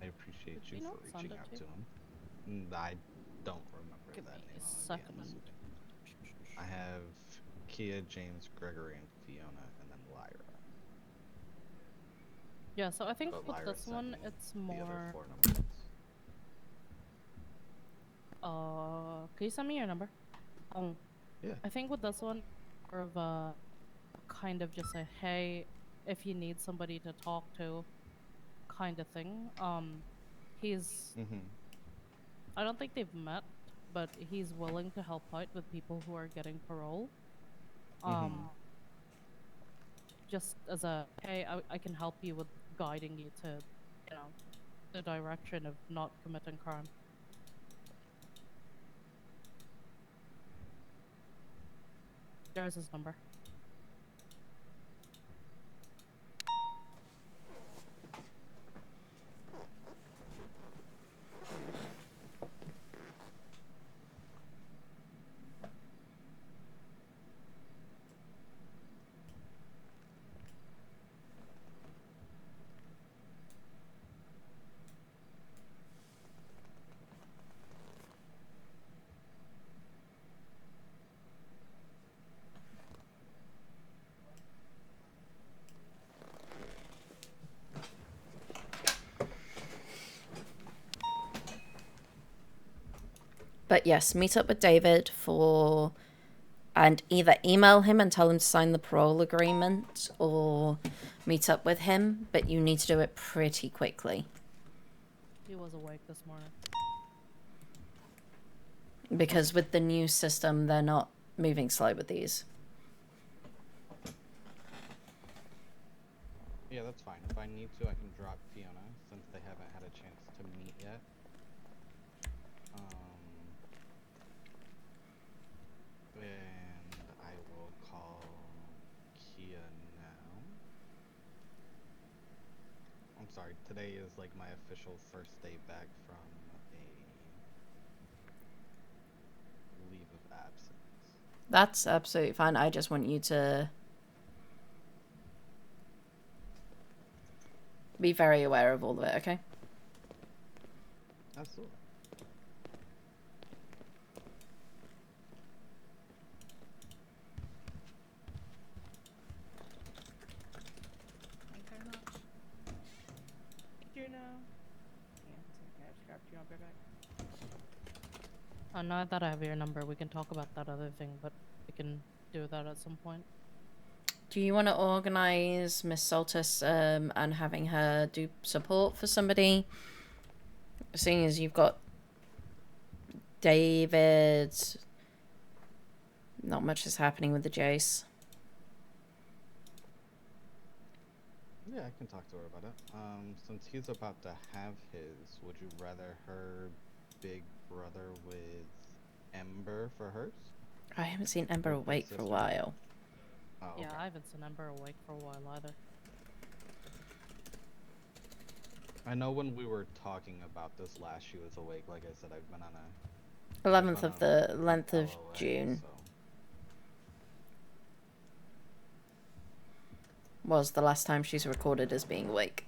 I: I appreciate
N: Did
I: you
N: you
I: for
N: not send
I: reaching
N: it
I: out
N: to
I: to him. I don't remember
N: Give
I: that
N: me
I: name.
N: a
I: I'll be
N: second.
I: honest. I have Kia, James, Gregory, and Fiona, and then Lyra.
N: Yeah, so I think
I: But
N: with
I: Lyra
N: this
I: sent
N: one,
I: me
N: it's
I: the other
N: more.
I: 4 numbers.
N: Can you send me your number?
I: Yeah.
N: I think with this one, more of a kind of just a hey, if you need somebody to talk to, kind of thing. He's. I don't think they've met, but he's willing to help out with people who are getting parole. Just as a hey, I can help you with guiding you to, the direction of not committing crime. There's his number.
B: But yes, meet up with David and either email him and tell him to sign the parole agreement, or meet up with him, but you need to do it pretty quickly.
N: He was awake this morning.
B: Because with the new system, they're not moving slow with these.
I: Yeah, that's fine. If I need to, I can drop Fiona, since they haven't had a chance to meet yet. sorry. Today is like my official first day back from a leave of absence.
B: That's absolutely fine. I just want you to be very aware of all of it, okay?
I: Absolutely.
H: Thank you very much.
N: Juno. Yeah, I just grabbed you. I'll be back. Now that I have your number, we can talk about that other thing, but we can do that at some point.
B: Do you want to organize Miss Soltis and having her do support for somebody? Seeing as you've got David, not much is happening with the Jace.
I: Yeah, I can talk to her about it. Since he's about to have his, would you rather her big brother with Ember for hers?
B: I haven't seen Ember
I: Or big
B: awake for a
I: sister?
B: while.
I: Oh, okay.
N: Yeah, I haven't seen Ember awake for a while either.
I: I know when we were talking about this last, she was awake. Like I said, I've been on a
B: 11th of the length of June was the last time she's recorded as being awake.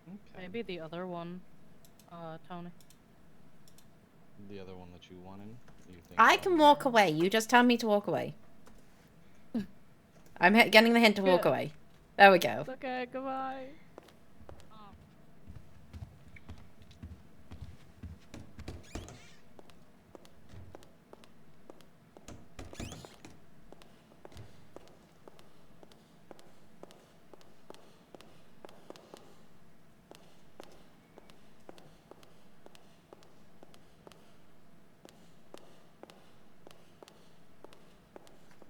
I: Okay.
N: Maybe the other one, Tony.
I: The other one that you wanted? You think
B: I can walk away. You just tell me to walk away. I'm getting the hint to walk
N: Good.
B: away. There we go.
N: It's okay, goodbye.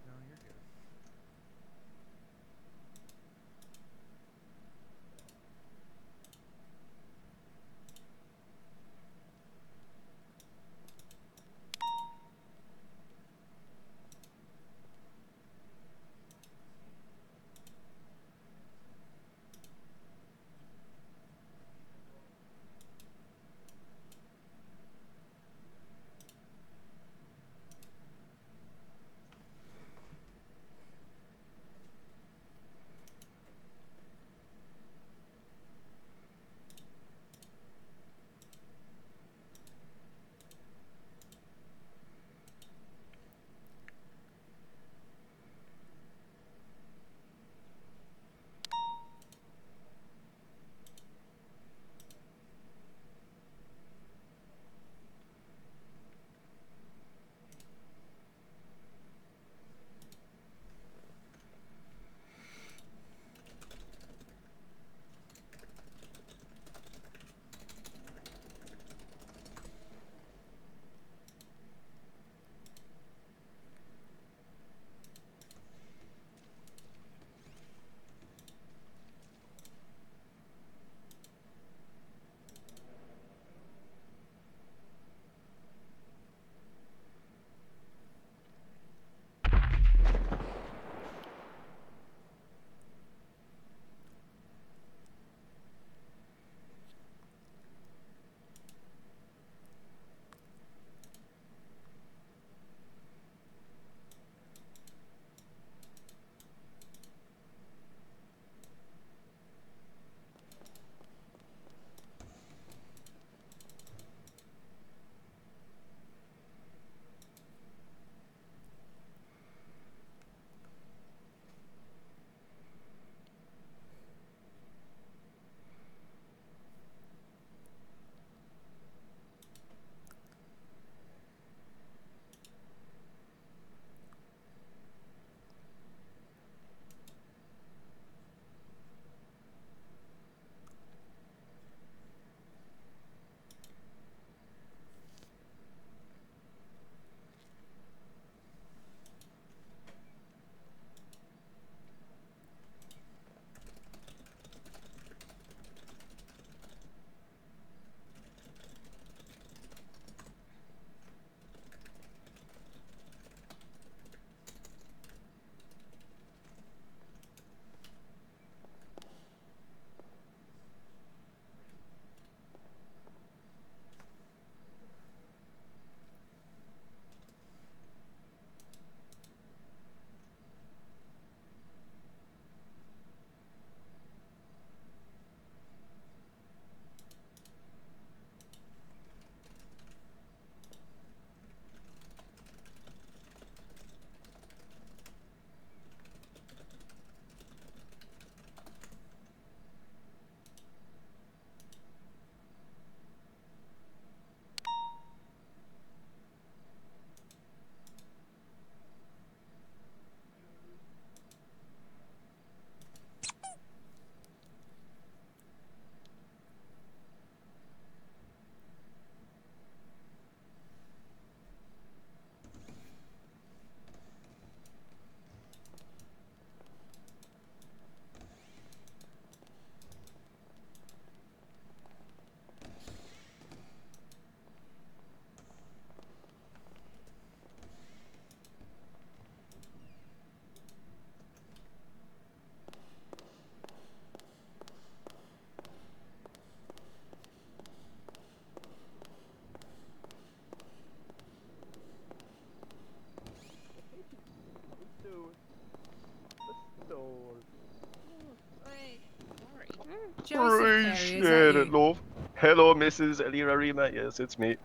I: No, you're good.
H: Carey, is that you?
O: love. Hello, Mrs. Elira Rima. Yes, it's me.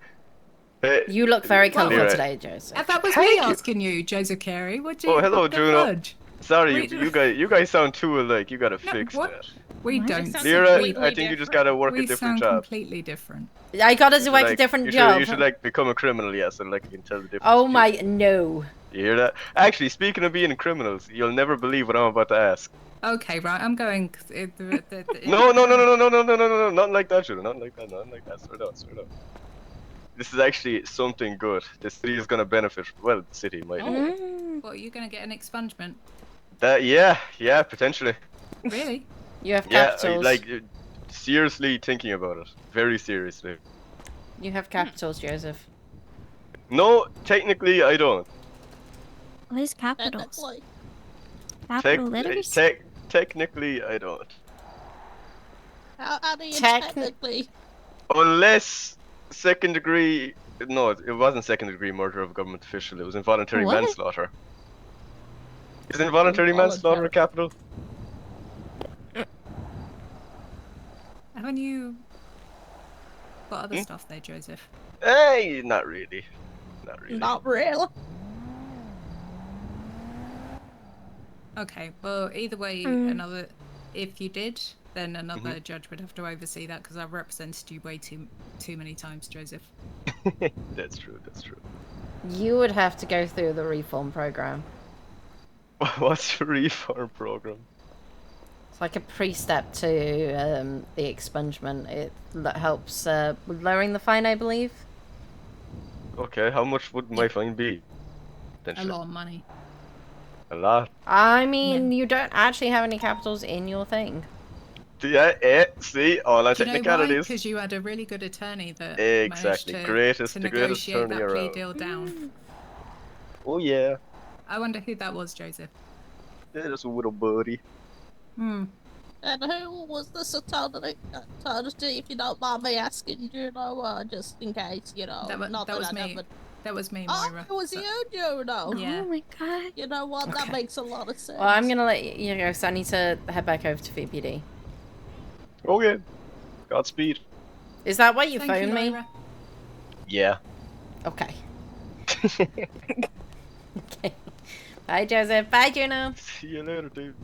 O: Hey,
B: You look very colourful
O: Elira.
B: today, Joseph.
H: That was
O: Thank
H: me
O: you.
H: asking you, Joseph Carey. What do you?
O: Oh, hello,
H: what the
O: Juno.
H: fudge?
O: Sorry,
H: Wait,
O: you guys sound too alike. You gotta fix
H: what?
O: that.
H: We
G: Mine
H: don't.
G: sounds
O: Lira,
G: completely
O: I think you just gotta work
H: we
O: a different
H: sound
O: job.
H: completely different.
B: I gotta do like a
O: Like,
B: different
O: you
B: job.
O: Should, you should like become a criminal, yes, and like you can tell the difference.
B: Oh my, no.
O: You hear that? Actually, speaking of being criminals, you'll never believe what I'm about to ask.
H: Okay, right. I'm going.
O: No, nothing like that, Juno. Nothing like that. Swear down. This is actually something good. The city is gonna benefit. Well, the city might.
H: What, are you going to get an expungement?
O: Yeah, potentially.
H: Really?
B: You have
O: Yeah,
B: capitals.
O: like seriously thinking about it. Very seriously.
B: You have capitals, Joseph.
O: No, technically I don't.
F: What is capitals?
O: Tec-
F: Capital letters?
O: technically I don't.
N: How do you
B: Techni-
N: technically?
O: Unless second degree. No, it wasn't second degree murder of a government official. It was involuntary
F: What?
O: manslaughter. Is involuntary manslaughter a capital?
H: Haven't you got other stuff there, Joseph?
O: Hey, not really.
N: Not really.
H: Okay, well, either way, another. If you did, then another judge would have to oversee that because I've represented you way too many times, Joseph.
O: That's true.
B: You would have to go through the reform program.
O: What's the reform program?
B: It's like a pre-step to the expungement. It helps with lowering the fine, I believe.
O: Okay, how much would my fine be?
H: A lot of money.
O: A lot.
B: I mean, you don't actually have any capitals in your thing.
O: Yeah, see, all our
H: Do you know why?
O: technicalities.
H: Because you had a really good attorney that
O: Exactly,
H: managed
O: greatest-
H: to
O: the greatest
H: negotiate
O: attorney
H: that plea
O: around.
H: deal down.
O: Oh yeah,
H: I wonder who that was, Joseph.
O: that's a little buddy.
H: Hmm.
N: And who was this attorney? If you don't mind me asking, just in case,
H: That was,
N: not
H: that was
N: I
H: me.
N: never-
H: That was me,
N: Oh,
H: Moira.
N: it was you, Juno.
H: Yeah.
F: Oh my god.
N: You know what? That
B: Okay.
N: makes a lot of sense.
B: Well, I'm gonna let you go, so I need to head back over to VPD.
O: Okay, Godspeed.
B: Is that why you
H: Thank
B: phoned me?
H: Moira.
O: Yeah.
B: Okay. Okay. Bye, Joseph. Bye, Juno.
O: See you later, dude.